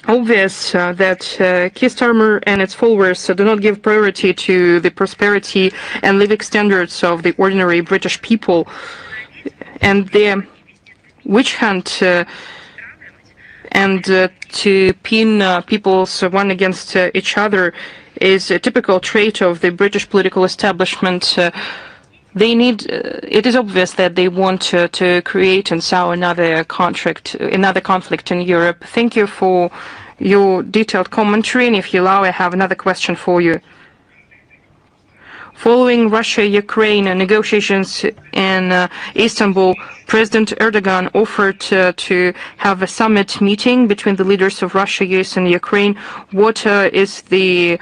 obvious that Keir Starmer and its followers do not give priority to the prosperity and living standards of the ordinary British people, and their witch hunt and to pin peoples one against each other is a typical trait of the British political establishment. It is obvious that they want to create and sow another conflict in Europe. Thank you for your detailed commentary, and if you allow, I have another question for you. Following Russia-Ukraine negotiations in Istanbul, President Erdogan offered to have a summit meeting between the leaders of Russia, US, and Ukraine. What is the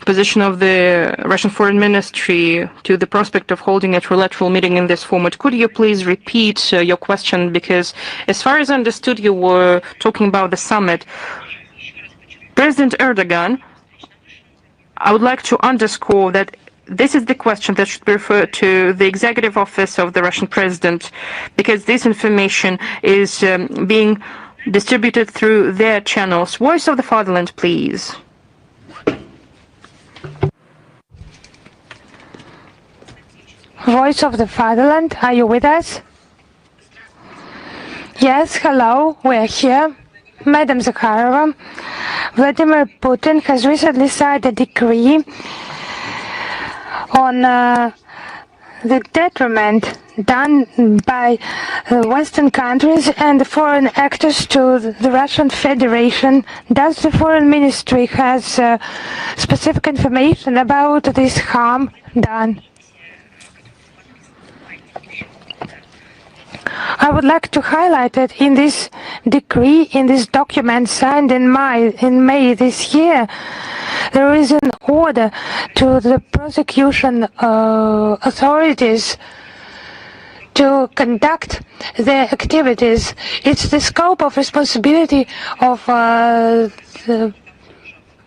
position of the Russian Foreign Ministry to the prospect of holding a trilateral meeting in this format. Could you please repeat your question? Because as far as I understood, you were talking about the summit. President Erdogan, I would like to underscore that this is the question that should be referred to the executive office of the Russian president, because this information is being distributed through their channels. Voice of the Fatherland, please. Voice of the Fatherland, are you with us? Yes, hello, we're here. Madam Zakharova, Vladimir Putin has recently signed a decree on the detriment done by Western countries and foreign actors to the Russian Federation. Does the Foreign Ministry has specific information about this harm done? I would like to highlight that in this decree, in this document signed in May this year, there is an order to the prosecution authorities to conduct their activities. It's the scope of responsibility of the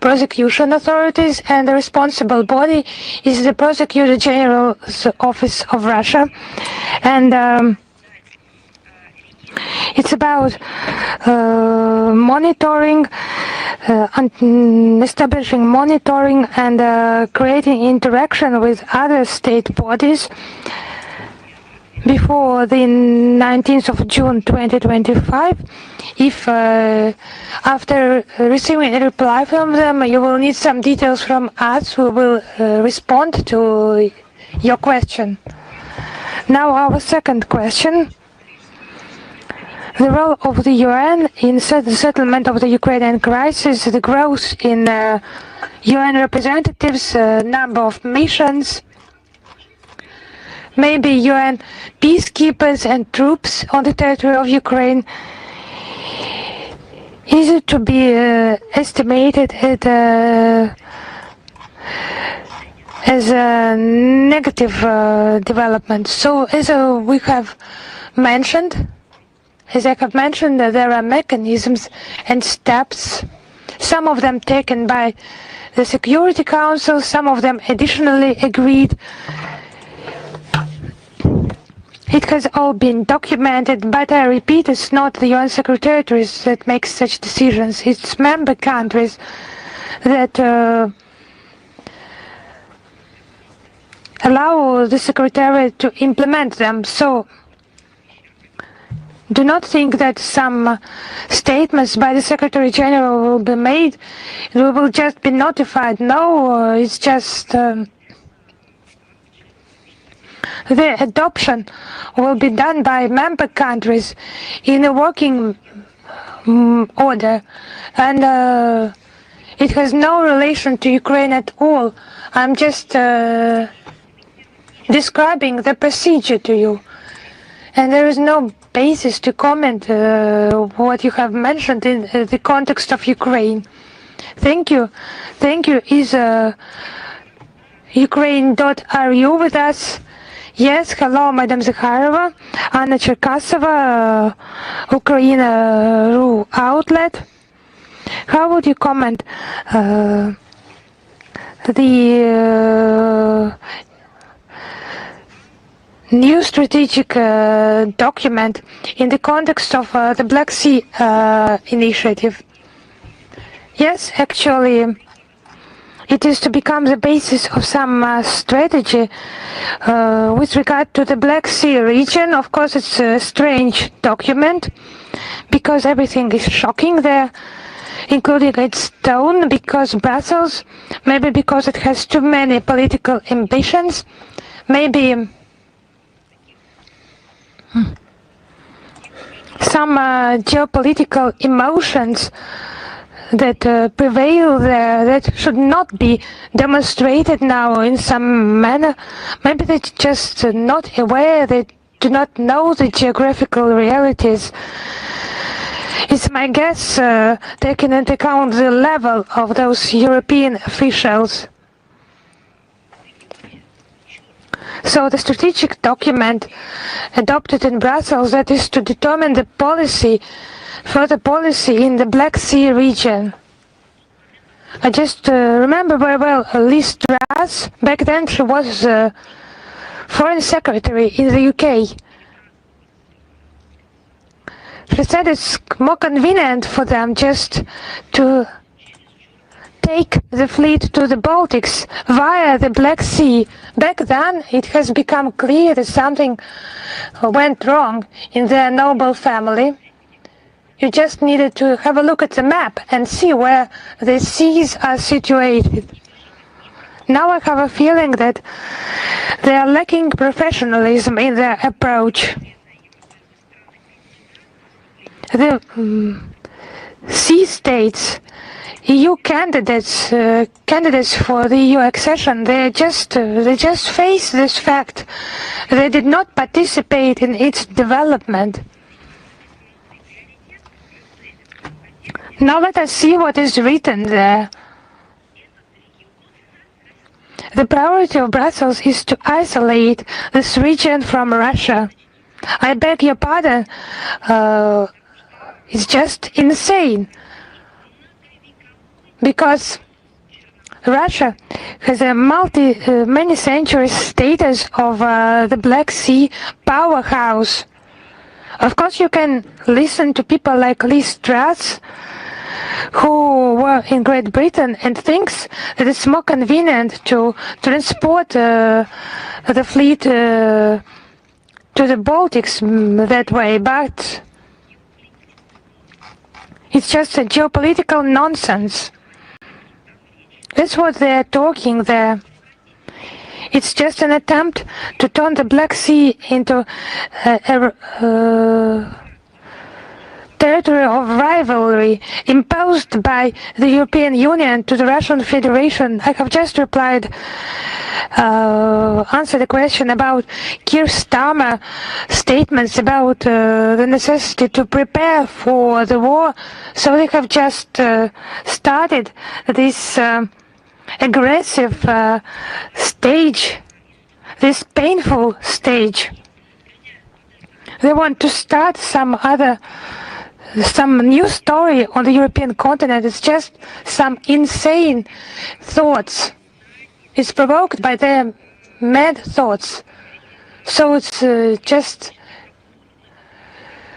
prosecution authorities, and the responsible body is the Prosecutor General's Office of Russia. And it's about monitoring, establishing monitoring and creating interaction with other state bodies before the 19th of June 2025. If after receiving a reply from them, you will need some details from us, we will respond to your question. Now our second question. The role of the UN in the settlement of the Ukrainian crisis, the growth in UN representatives, number of missions, maybe UN peacekeepers and troops on the territory of Ukraine. Is it to be estimated at as a negative development? So as we have mentioned, as I have mentioned, there are mechanisms and steps, some of them taken by the Security Council, some of them additionally agreed. It has all been documented, but I repeat, it's not the UN secretaries that make such decisions, it's member countries that allow the Secretariat to implement them. So do not think that some statements by the Secretary General will be made, we will just be notified. No, it's just the adoption will be done by member countries in a working order, and it has no relation to Ukraine at all. I'm just describing the procedure to you, and there is no basis to comment what you have mentioned in the context of Ukraine. Thank you. Thank you. Is Ukraine.ru with us? Yes, hello, Madam Zakharova, Anna Cherkasova, Ukraine.ru outlet. How would you comment the new strategic document in the context of the Black Sea initiative? Yes, actually, it is to become the basis of some strategy with regard to the Black Sea region. Of course, it's a strange document because everything is shocking there, including its tone, because Brussels, maybe because it has too many political ambitions, maybe some geopolitical emotions that prevail there that should not be demonstrated now in some manner. Maybe they're just not aware, they do not know the geographical realities. It's my guess, taking into account the level of those European officials. So the strategic document adopted in Brussels that is to determine the policy, further policy in the Black Sea region. I just remember very well Liz Truss. Back then she was Foreign Secretary in the UK. She said it's more convenient for them just to take the fleet to the Baltics via the Black Sea. Back then, it has become clear that something went wrong in their noble family. You just needed to have a look at the map and see where the seas are situated. Now I have a feeling that they are lacking professionalism in their approach. The sea states, EU candidates for the EU accession, they just face this fact. They did not participate in its development. Now let us see what is written there. The priority of Brussels is to isolate this region from Russia. I beg your pardon, it's just insane. Because Russia has a many-century status of the Black Sea powerhouse. Of course, you can listen to people like Liz Truss, who were in Great Britain, and thinks that it's more convenient to transport the fleet to the Baltics that way, but it's just a geopolitical nonsense. That's what they're talking there. It's just an attempt to turn the Black Sea into a territory of rivalry imposed by the European Union to the Russian Federation. I have just answered a question about Keir Starmer statements about the necessity to prepare for the war. So they have just started this aggressive stage, this painful stage. They want to start some new story on the European continent. It's just some insane thoughts. It's provoked by their mad thoughts. So it's just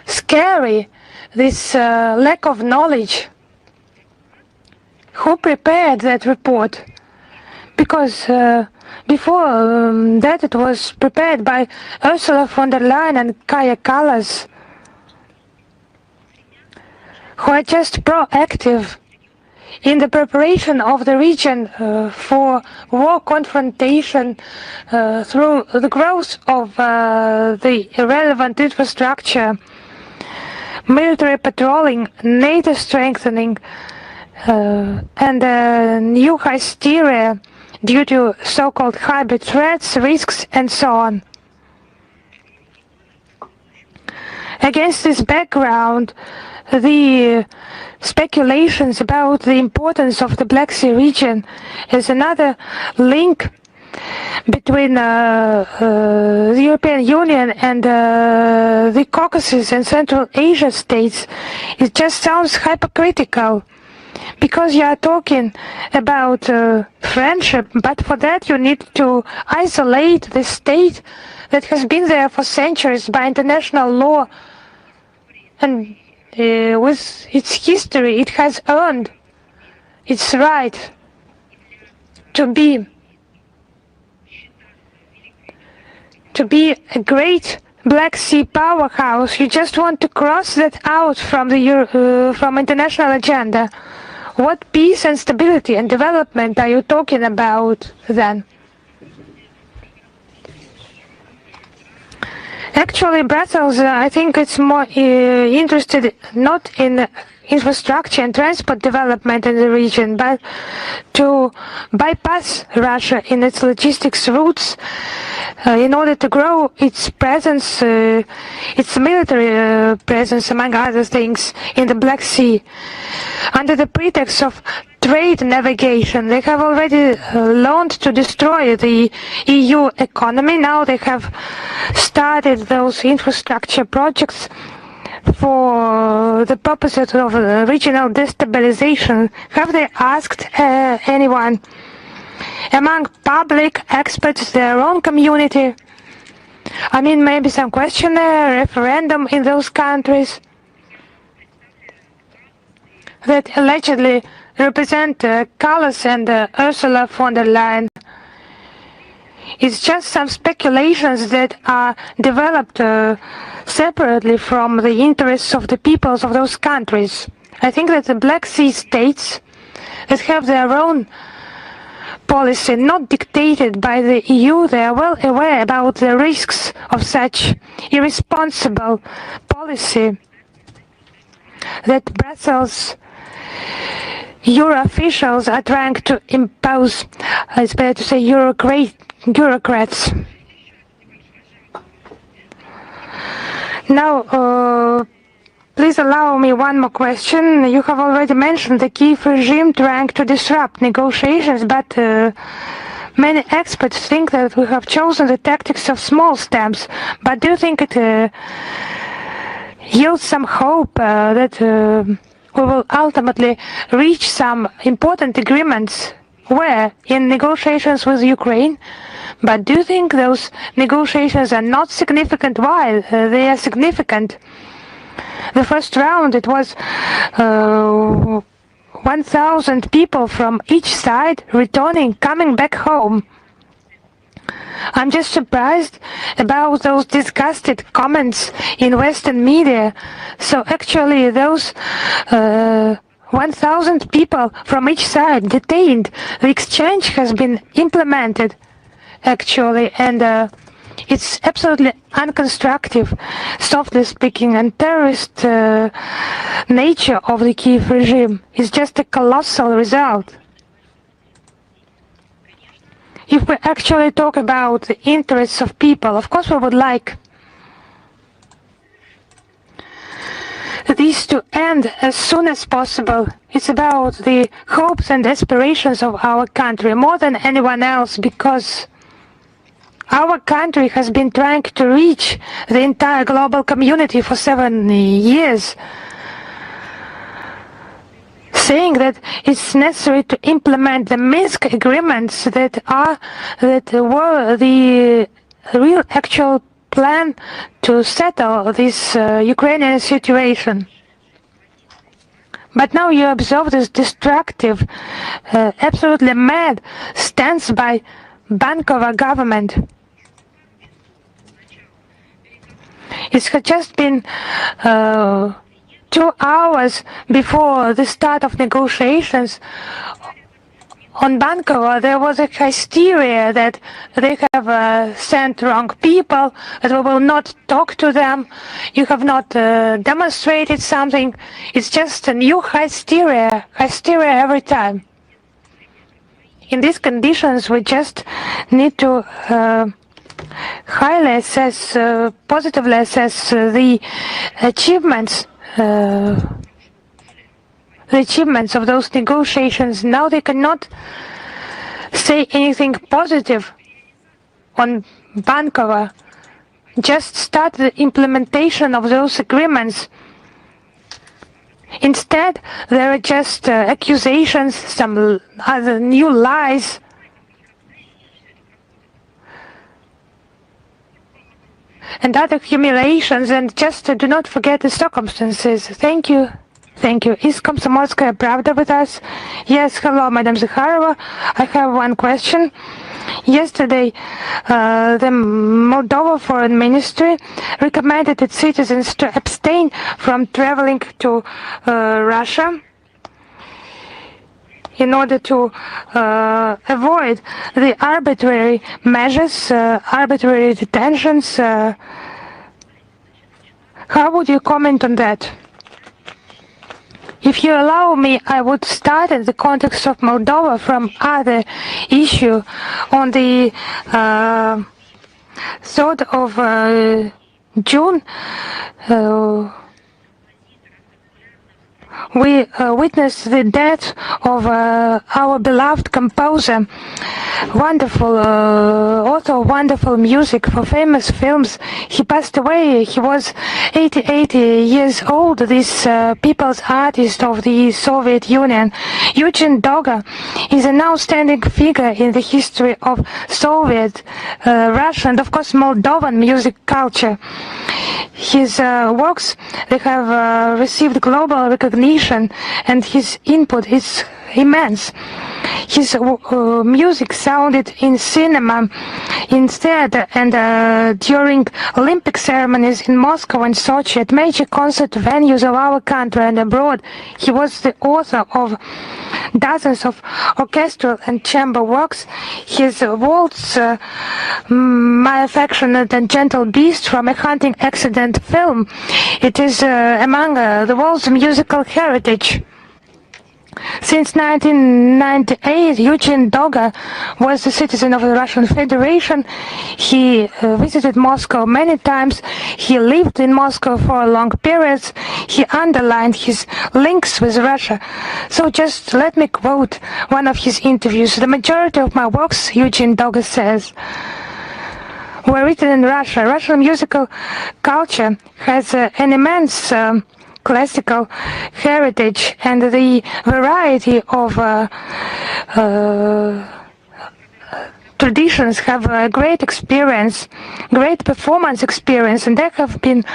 scary, this lack of knowledge. Who prepared that report? Because before that it was prepared by Ursula von der Leyen and Kaja Kallas, who are just proactive in the preparation of the region for war confrontation through the growth of the relevant infrastructure, military patrolling, NATO strengthening, and new hysteria due to so-called hybrid threats, risks, and so on. Against this background, the speculations about the importance of the Black Sea region is another link between the European Union and the Caucasus and Central Asia states. It just sounds hypocritical, because you are talking about friendship, but for that you need to isolate the state that has been there for centuries by international law, and with its history it has earned its right to be a great Black Sea powerhouse. You just want to cross that out from the from international agenda. What peace and stability and development are you talking about then? Actually, Brussels, I think it's more interested not in infrastructure and transport development in the region, but to bypass Russia in its logistics routes in order to grow its presence, its military presence, among other things, in the Black Sea, under the pretext of trade navigation. They have already learned to destroy the EU economy. Now they have started those infrastructure projects for the purposes of regional destabilization. Have they asked anyone among public experts, their own community? I mean, maybe some questionnaire, referendum in those countries that allegedly represent Kallas and Ursula von der Leyen. It's just some speculations that are developed separately from the interests of the peoples of those countries. I think that the Black Sea states that have their own policy, not dictated by the EU, they are well aware about the risks of such irresponsible policy that Brussels Euro officials are trying to impose. It's better to say bureaucrats. Now, please allow me one more question. You have already mentioned the Kiev regime trying to disrupt negotiations, but many experts think that we have chosen the tactics of small steps. But do you think it yields some hope that we will ultimately reach some important agreements where in negotiations with Ukraine? But do you think those negotiations are not significant while they are significant? The first round, it was 1,000 people from each side returning, coming back home. I'm just surprised about those disgusted comments in Western media. So actually those 1,000 people from each side detained. The exchange has been implemented actually, and it's absolutely unconstructive, softly speaking, and terrorist nature of the Kiev regime is just a colossal result. If we actually talk about the interests of people, of course we would like these to end as soon as possible. It's about the hopes and aspirations of our country more than anyone else, because our country has been trying to reach the entire global community for 7 years, saying that it's necessary to implement the Minsk agreements that were the real actual plan to settle this Ukrainian situation. But now you observe this destructive, absolutely mad stance by Bankova government. It had just been 2 hours before the start of negotiations. On Bankova, there was a hysteria that they have sent wrong people, that we will not talk to them, you have not demonstrated something. It's just a new hysteria every time. In these conditions, we just need to highly assess, positively assess the achievements of those negotiations. Now they cannot say anything positive on Bankova. Just start the implementation of those agreements. Instead, there are just accusations, some other new lies. And other humiliations, and just do not forget the circumstances. Thank you. Thank you. Is Komsomolskaya Pravda with us? Yes, hello, Madam Zakharova. I have one question. Yesterday, the Moldova Foreign Ministry recommended its citizens to abstain from traveling to Russia in order to avoid the arbitrary measures, arbitrary detentions. How would you comment on that? If you allow me, I would start in the context of Moldova from other issue. On the 3rd of June, we witnessed the death of our beloved composer, wonderful author, wonderful music for famous films. He passed away. He was 80 years old. This people's artist of the Soviet Union, Eugene Doga, is an outstanding figure in the history of Soviet, Russia, and of course Moldovan music culture. His works, they have received global recognition, and his input is immense. His music sounded in cinema, in theater, and during Olympic ceremonies in Moscow and Sochi, at major concert venues of our country and abroad. He was the author of dozens of orchestral and chamber works. His waltz, My Affectionate and Gentle Beast, from a hunting accident film, it is among the world's musical heritage. Since 1998, Eugene Doga was a citizen of the Russian Federation. He visited Moscow many times. He lived in Moscow for long periods. He underlined his links with Russia. So just let me quote one of his interviews. The majority of my works, Eugene Doga says, were written in Russia. Russian musical culture has an immense classical heritage, and the variety of traditions have a great experience, great performance experience, and they have been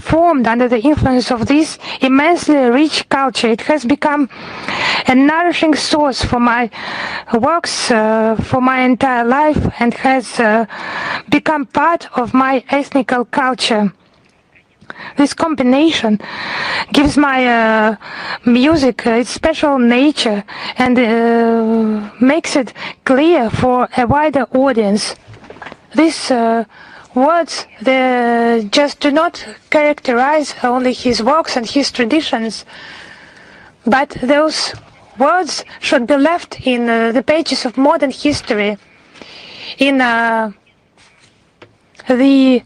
formed under the influence of this immensely rich culture. It has become a nourishing source for my works, for my entire life, and has become part of my ethnic culture. This combination gives my music its special nature and makes it clear for a wider audience. These words, they just do not characterize only his works and his traditions, but those words should be left in the pages of modern history, in the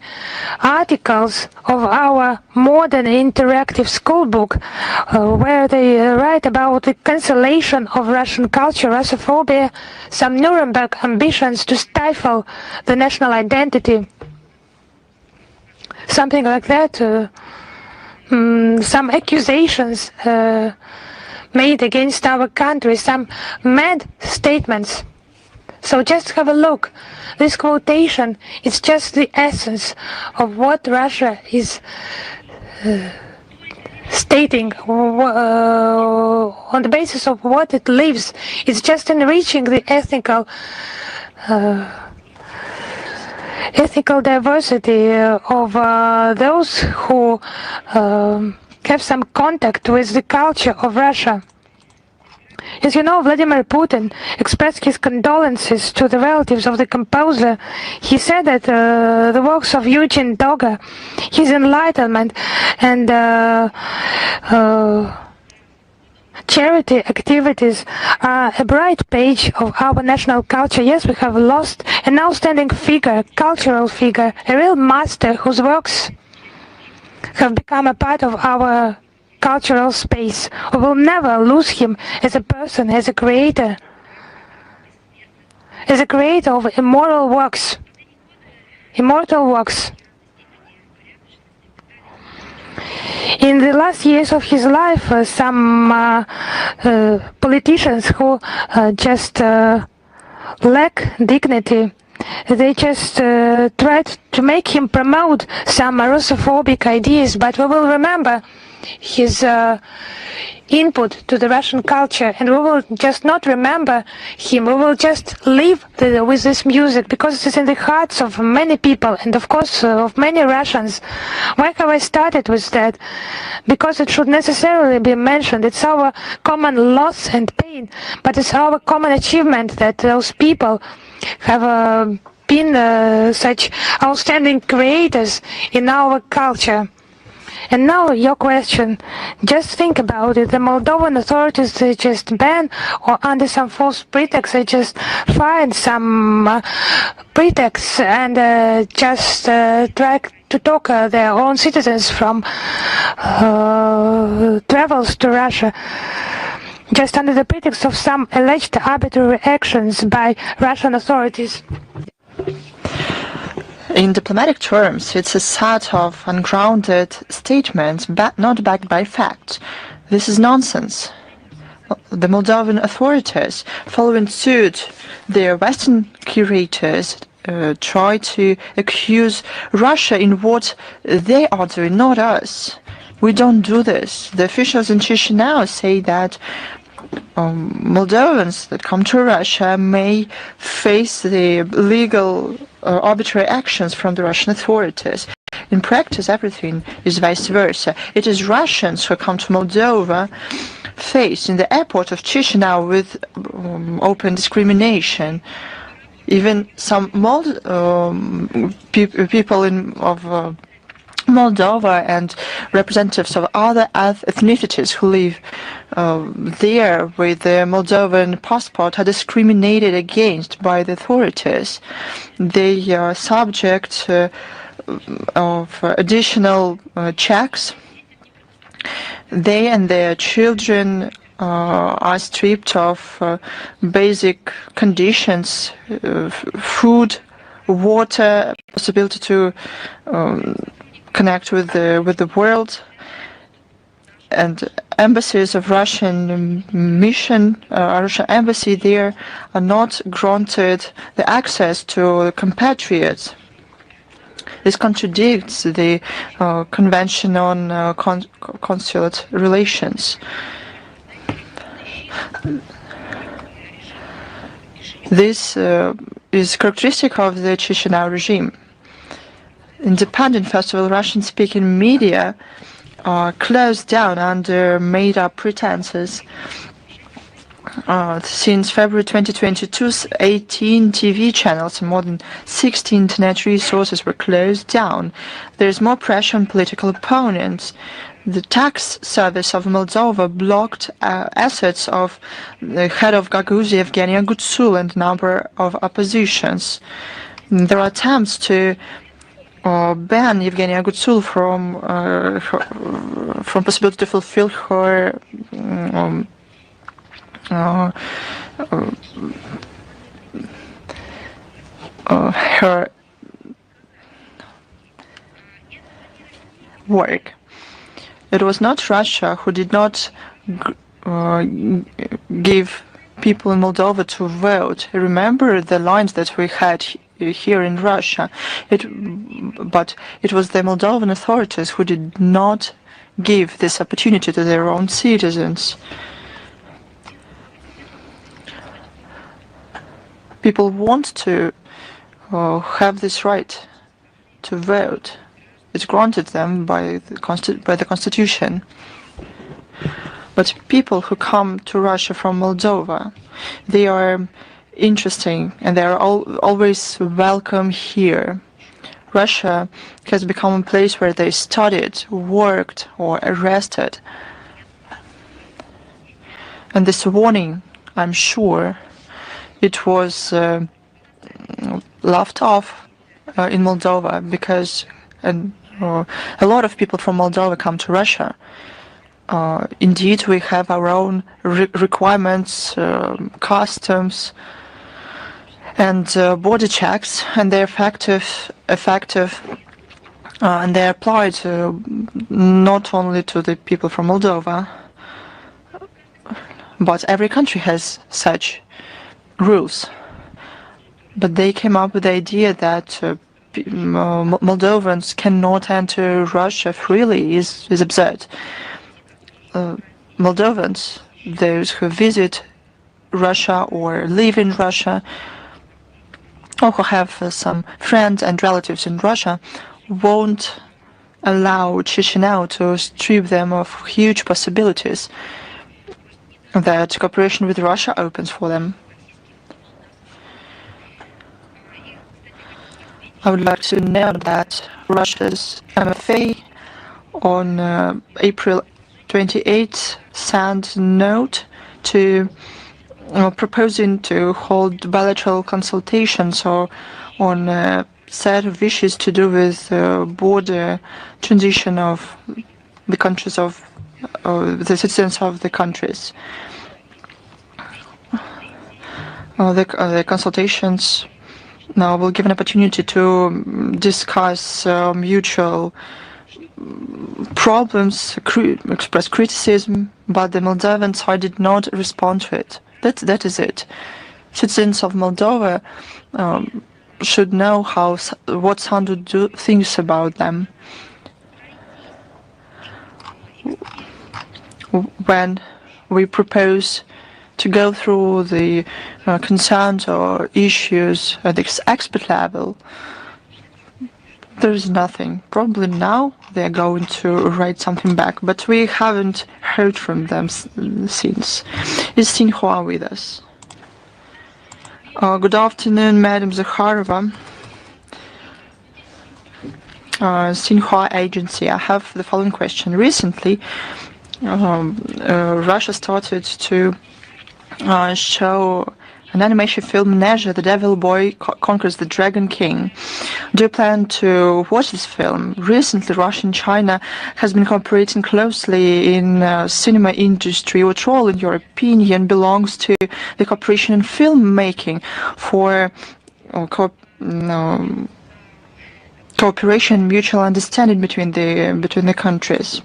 articles of our modern interactive schoolbook, where they write about the cancellation of Russian culture, Russophobia, some Nuremberg ambitions to stifle the national identity, something like that, some accusations made against our country, some mad statements. So just have a look. This quotation is just the essence of what Russia is stating, on the basis of what it lives. It's just enriching the ethnical diversity of those who have some contact with the culture of Russia. As you know, Vladimir Putin expressed his condolences to the relatives of the composer. He said that the works of Eugene Doga, his enlightenment and charity activities are a bright page of our national culture. Yes, we have lost an outstanding figure, cultural figure, a real master whose works have become a part of our cultural space. We will never lose him as a person, as a creator of immortal works, immortal works. In the last years of his life, some politicians who just lack dignity, they just tried to make him promote some Russophobic ideas, but we will remember his input to the Russian culture, and we will just not remember him. We will just live with this music because it is in the hearts of many people, and of course of many Russians. Why have I started with that? Because it should necessarily be mentioned. It's our common loss and pain, but it's our common achievement that those people have been such outstanding creators in our culture. And now your question, just think about it. The Moldovan authorities, they just ban, or under some false pretext, they just find some pretext and just try to talk their own citizens from travels to Russia, just under the pretext of some alleged arbitrary actions by Russian authorities. In diplomatic terms, it's a set of ungrounded statements not backed by facts. This is nonsense. The Moldovan authorities, following suit, their Western curators try to accuse Russia in what they are doing, not us. We don't do this. The officials in Chisinau say that Moldovans that come to Russia may face the legal arbitrary actions from the Russian authorities. In practice, everything is vice versa. It is Russians who come to Moldova faced in the airport of Chisinau with open discrimination. Even some people of Moldova and representatives of other ethnicities who live there with the Moldovan passport are discriminated against by the authorities. They are subject of additional checks. They and their children are stripped of basic conditions, food, water, possibility to connect with the world, and embassies of Russian Russian embassy there are not granted the access to compatriots. This contradicts the Convention on Consulate Relations. This is characteristic of the Chisinau regime. Independent, first of all, Russian-speaking media are closed down under made-up pretenses. Since February 2022, 18 TV channels and more than 60 internet resources were closed down. There is more pressure on political opponents. The tax service of Moldova blocked assets of the head of Gagauzia, Evgenia Gutsul, and a number of oppositions. There are attempts to ban Evgenia Gutsul from possibility to fulfill her her work. It was not Russia who did not give people in Moldova to vote. Remember the lines that we had here in Russia. But it was the Moldovan authorities who did not give this opportunity to their own citizens. People want to have this right to vote. It's granted them by the Constitution. But people who come to Russia from Moldova, they are interesting and they are always welcome here. Russia has become a place where they studied, worked, or arrested. And this warning, I'm sure, it was laughed off in Moldova because a lot of people from Moldova come to Russia. Indeed, we have our own requirements, customs, and border checks, and they're effective, and they apply to not only to the people from Moldova, but every country has such rules. But they came up with the idea that Moldovans cannot enter Russia freely is absurd. Moldovans, those who visit Russia or live in Russia, or who have some friends and relatives in Russia, won't allow Chisinau to strip them of huge possibilities that cooperation with Russia opens for them. I would like to note that Russia's MFA on April 28 sent a note to proposing to hold bilateral consultations on set of issues to do with border transition of the countries of the citizens of the countries. The consultations now will give an opportunity to discuss mutual problems, express criticism, but the Moldovan side did not respond to it. That is it. Citizens of Moldova should know what Sandu thinks about them. When we propose to go through the concerns or issues at the expert level, there is nothing. Probably now they are going to write something back, but we haven't heard from them since. Is Xinhua with us? Good afternoon, Madam Zakharova. Xinhua Agency. I have the following question. Recently, Russia started to show an animation film, Nezha, the Devil Boy Conquers the Dragon King. Do you plan to watch this film? Recently, Russia and China has been cooperating closely in cinema industry. What role, in your opinion, belongs to the cooperation in filmmaking for cooperation, mutual understanding between the countries?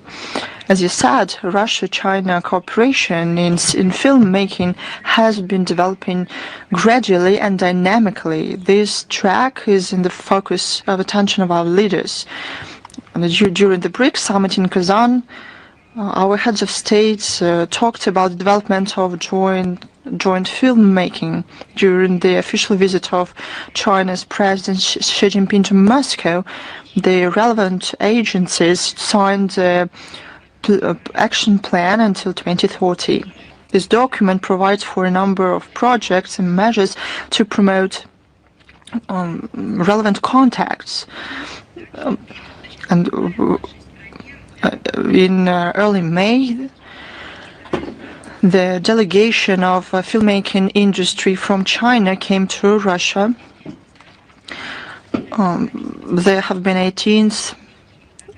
As you said, Russia-China cooperation in filmmaking has been developing gradually and dynamically. This track is in the focus of attention of our leaders. During the BRICS summit in Kazan, our heads of states talked about the development of joint filmmaking. During the official visit of China's President Xi Jinping to Moscow, the relevant agencies signed a action plan until 2030. This document provides for a number of projects and measures to promote relevant contacts. And in early May, the delegation of filmmaking industry from China came to Russia. There have been 18th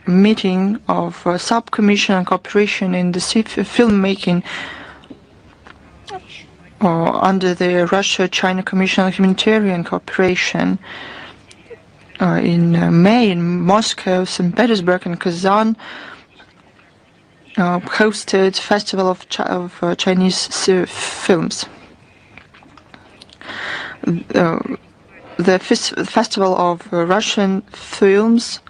meeting of subcommission on cooperation in the filmmaking under the Russia-China Commission on Humanitarian Cooperation. In May, in Moscow, St. Petersburg, and Kazan, hosted Festival of Chinese films. The Festival of Russian Films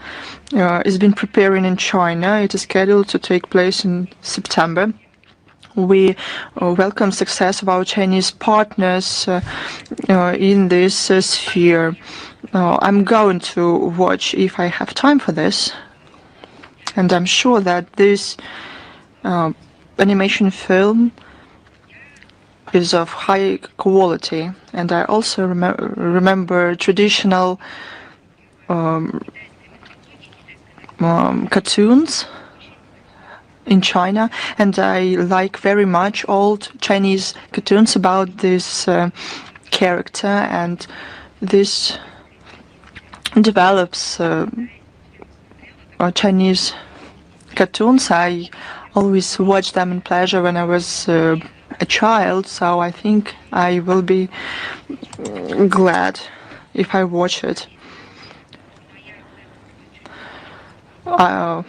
is been preparing in China. It is scheduled to take place in September. We welcome success of our Chinese partners in this sphere. I'm going to watch if I have time for this, and I'm sure that this animation film is of high quality. And I also remember traditional cartoons in China, and I like very much old Chinese cartoons about this character, and this develops Chinese cartoons. I always watched them in pleasure when I was a child, so I think I will be glad if I watch it. I'll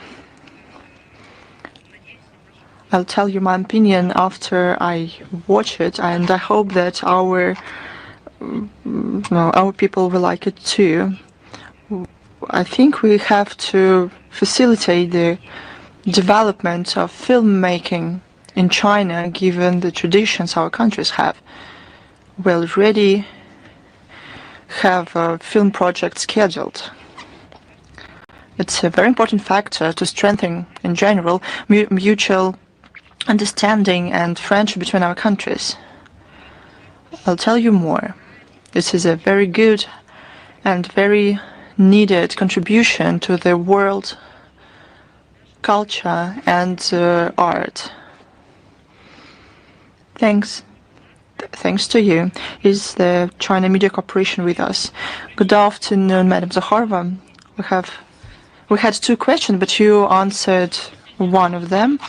tell you my opinion after I watch it, and I hope that our people will like it too. I think we have to facilitate the development of filmmaking in China, given the traditions our countries have. We already have a film project scheduled. It's a very important factor to strengthen, in general, mutual understanding and friendship between our countries. I'll tell you more. This is a very good and very needed contribution to the world culture and art. Thanks Thanks to you. Is the China Media Corporation with us? Good afternoon, Madam Zakharova. We had two questions, but you answered one of them.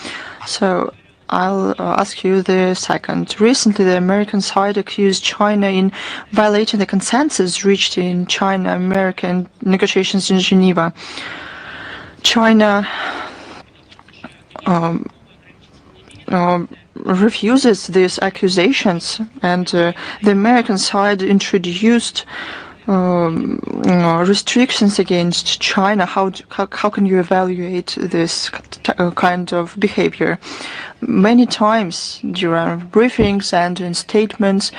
So I'll ask you the second. Recently, the American side accused China in violating the consensus reached in China-American negotiations in Geneva. China refuses these accusations, and the American side introduced restrictions against China. How can you evaluate this kind of behavior? Many times during briefings and in statements,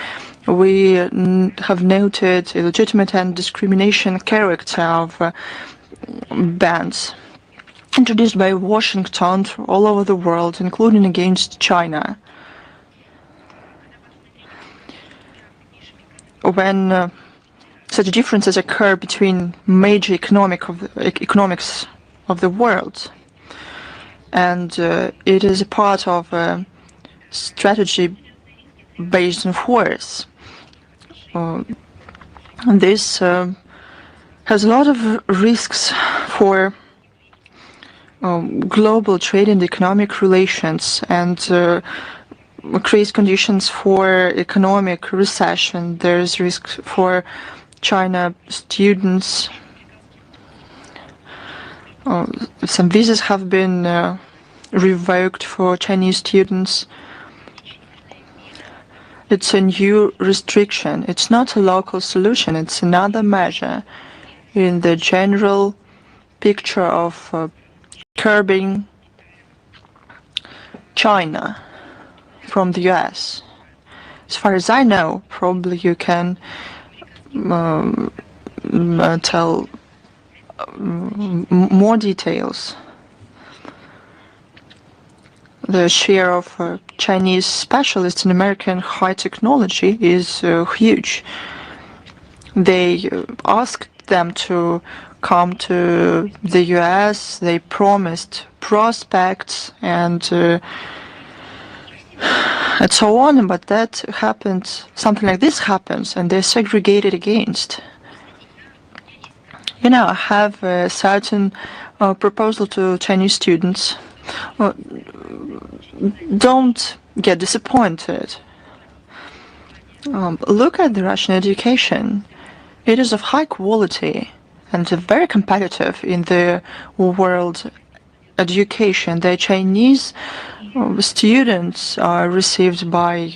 we have noted illegitimate and discrimination character of bans introduced by Washington all over the world, including against China. When such differences occur between major economics of the world, and it is a part of a strategy based on force. This has a lot of risks for global trade and economic relations, and creates conditions for economic recession. There's risk for China students. Some visas have been revoked for Chinese students. It's a new restriction. It's not a local solution. It's another measure in the general picture of curbing China from the US. As far as I know, probably you can tell more details. The share of Chinese specialists in American high technology is huge. They asked them to come to the US. They promised prospects and so on, but that happened, something like this happens, and they're segregated against. You know, I have a certain proposal to Chinese students. Don't get disappointed. Look at the Russian education. It is of high quality and very competitive in the world education. The Chinese students are received by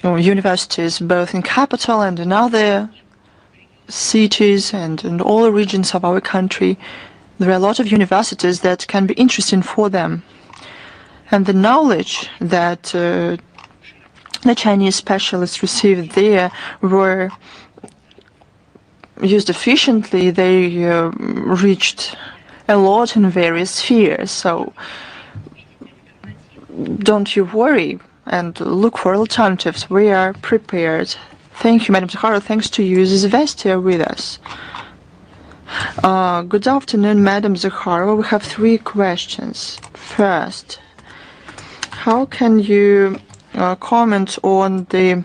universities both in capital and in other cities and in all regions of our country. There are a lot of universities that can be interesting for them. And the knowledge that the Chinese specialists received there were used efficiently. They reached a lot in various spheres. So don't you worry and look for alternatives. We are prepared. Thank you, Madam Zakharova. Thanks to you. Is Vestia with us? Good afternoon, Madam Zakharova. We have three questions. First, how can you comment on the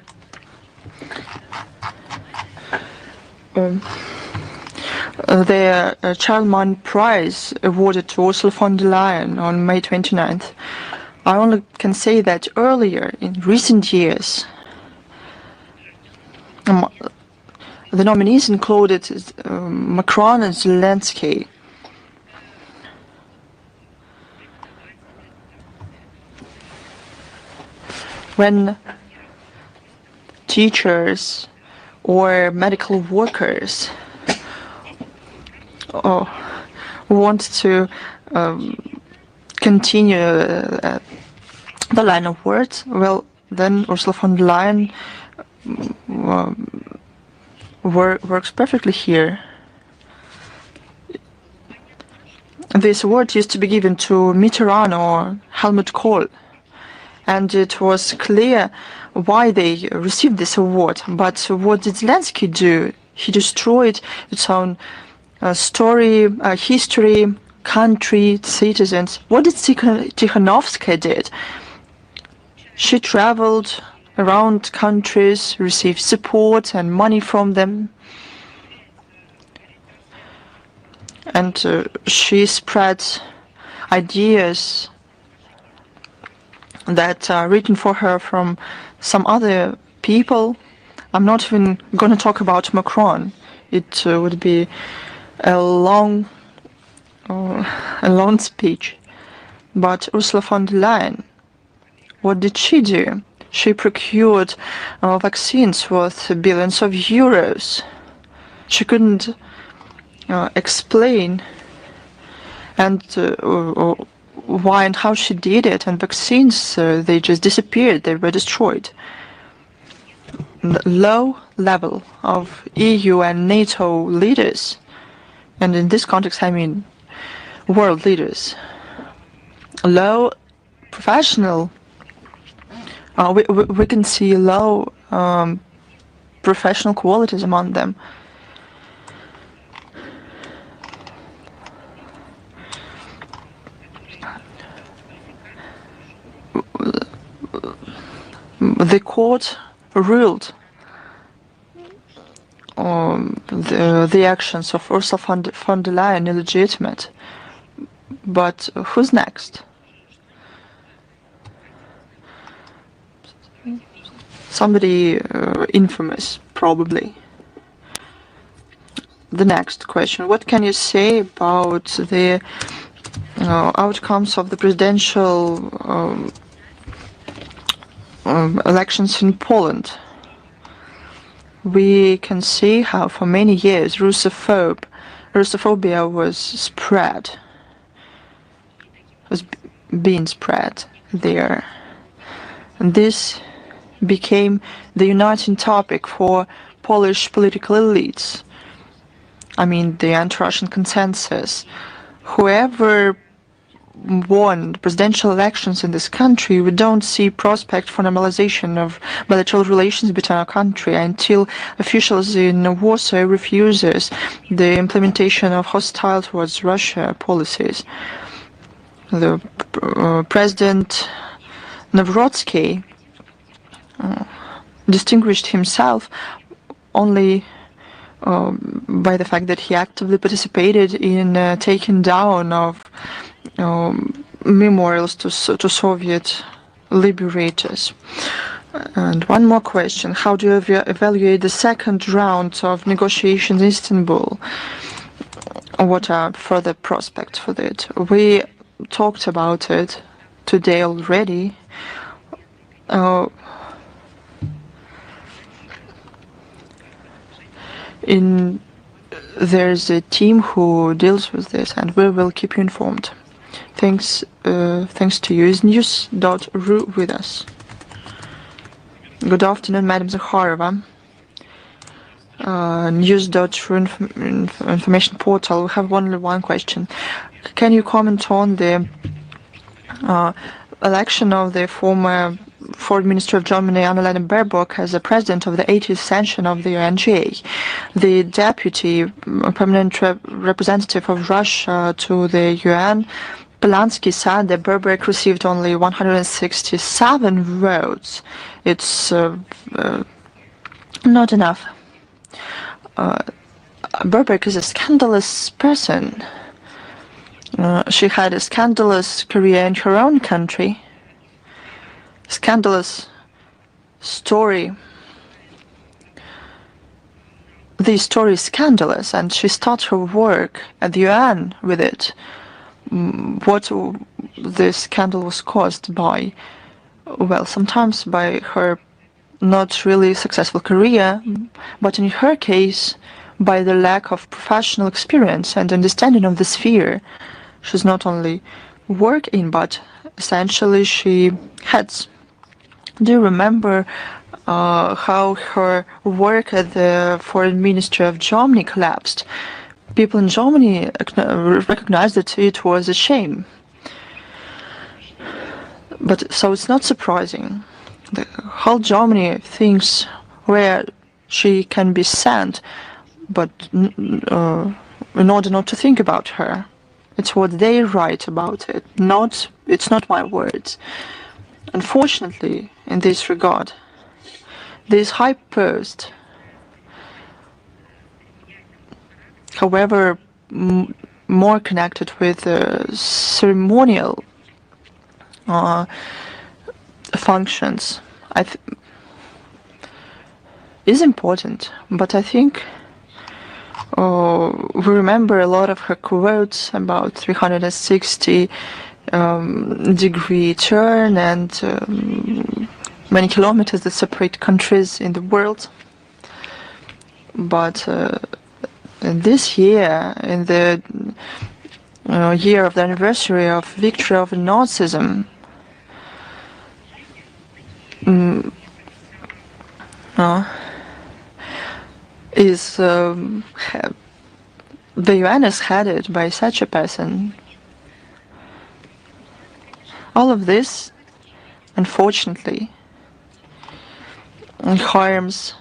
Charlemagne Prize awarded to Ursula von der Leyen on May 29th? I only can say that earlier, in recent years, the nominees included Macron and Zelensky. When teachers or medical workers want to continue the line of work, well, then Ursula von der Leyen works perfectly here. This award used to be given to Mitterrand or Helmut Kohl, and it was clear why they received this award. But what did Zelensky do? He destroyed its own story, history, country, citizens. What did Tikhanovskaya did? She traveled around countries, receive support and money from them. And she spreads ideas that are written for her from some other people. I'm not even going to talk about Macron. It would be a long speech. But Ursula von der Leyen, what did she do? She procured vaccines worth billions of euros. She couldn't explain and why and how she did it, and vaccines, they just disappeared, they were destroyed. The low level of EU and NATO leaders, and in this context I mean world leaders, low professional, we can see low professional qualities among them. The court ruled the actions of Ursula von der Leyen illegitimate. But who's next? Somebody infamous, probably. The next question: what can you say about the outcomes of the presidential elections in Poland? We can see how for many years Russophobia was being spread there. And this became the uniting topic for Polish political elites. I mean, the anti-Russian consensus. Whoever won the presidential elections in this country, we don't see prospect for normalization of bilateral relations between our country until officials in Warsaw refuses the implementation of hostile towards Russia policies. The President Nawrocki distinguished himself only by the fact that he actively participated in taking down of memorials to Soviet liberators. And one more question: how do you evaluate the second round of negotiations in Istanbul? What are further prospects for that? We talked about it today already. There's a team who deals with this, and we will keep you informed. Thanks to you. Is news.ru with us? Good afternoon, Madam Zakharova. News.ru information portal. We have only one question. Can you comment on the election of the former Foreign Minister of Germany, Annalena Baerbock, as the president of the 80th session of the UNGA? The deputy permanent representative of Russia to the UN, Polanski, said that Baerbock received only 167 votes. It's not enough. Baerbock is a scandalous person. She had a scandalous career in her own country. Scandalous story. The story is scandalous, and she started her work at the UN with it. What the scandal was caused by? Well, sometimes by her not really successful career, but in her case, by the lack of professional experience and understanding of the sphere she's not only working, but essentially she heads. Do you remember how her work at the Foreign Ministry of Germany collapsed? People in Germany recognized that it was a shame. But so it's not surprising. The whole Germany thinks where she can be sent, but in order not to think about her. It's what they write about it. It's not my words. Unfortunately, in this regard, This high post, however, more connected with ceremonial functions, is important. But I think we remember a lot of her quotes about 360-degree turn and many kilometers that separate countries in the world. But this year, in the year of the anniversary of victory of Nazism, the UN is headed by such a person. All of this, unfortunately, harms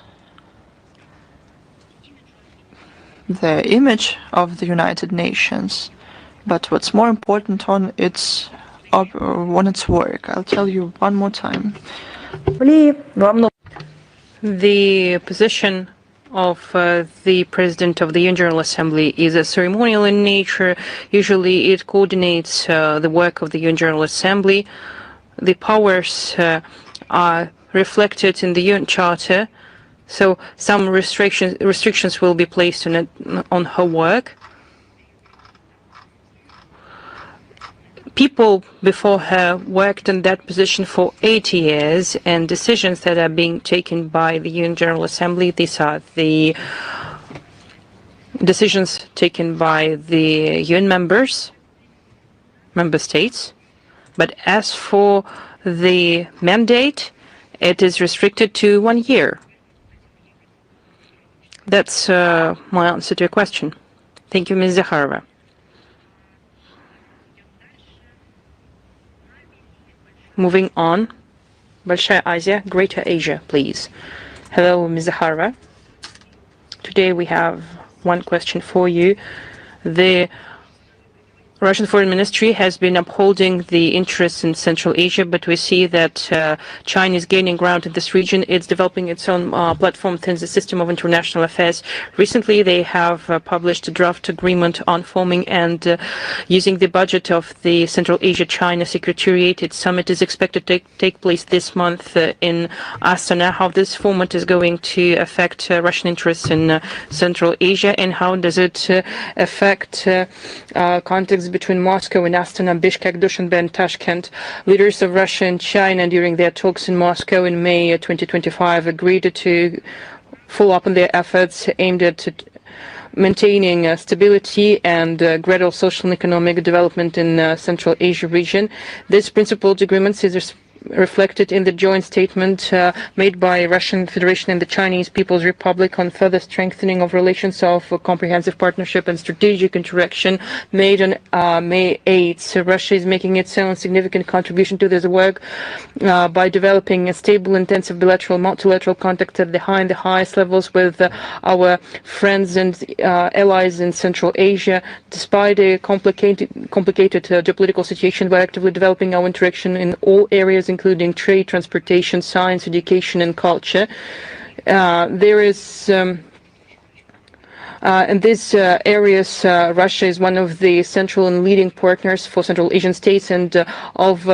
the image of the United Nations. But what's more important on its work, I'll tell you one more time. The position of the President of the UN General Assembly is a ceremonial in nature. Usually it coordinates the work of the UN General Assembly. The powers are reflected in the UN Charter, so some restrictions will be placed on her work. People before her worked in that position for 8 years, and decisions that are being taken by the UN General Assembly, these are the decisions taken by the UN member states. But as for the mandate, it is restricted to 1 year. That's my answer to your question. Thank you, Ms. Zakharova. Moving on, Большая Asia, Greater Asia, please. Hello, Ms. Zakharova. Today we have one question for you. The Russian Foreign Ministry has been upholding the interests in Central Asia, but we see that China is gaining ground in this region. It's developing its own platform within the system of international affairs. Recently, they have published a draft agreement on forming and using the budget of the Central Asia-China Secretariat. Its summit is expected to take place this month in Astana. How this format is going to affect Russian interests in Central Asia, and how does it affect contacts between Moscow and Astana, Bishkek, Dushanbe, and Tashkent? Leaders of Russia and China, during their talks in Moscow in May 2025, agreed to follow up on their efforts aimed at maintaining stability and gradual social and economic development in Central Asia region. This principled agreement is reflected in the joint statement made by Russian Federation and the Chinese People's Republic on further strengthening of relations of comprehensive partnership and strategic interaction made on May 8th. Russia is making its own significant contribution to this work by developing a stable, intensive bilateral, multilateral contact at the highest levels with our friends and allies in Central Asia. Despite a complicated geopolitical situation, we're actively developing our interaction in all areas, including trade, transportation, science, education, and culture. There is in these areas, Russia is one of the central and leading partners for Central Asian states and of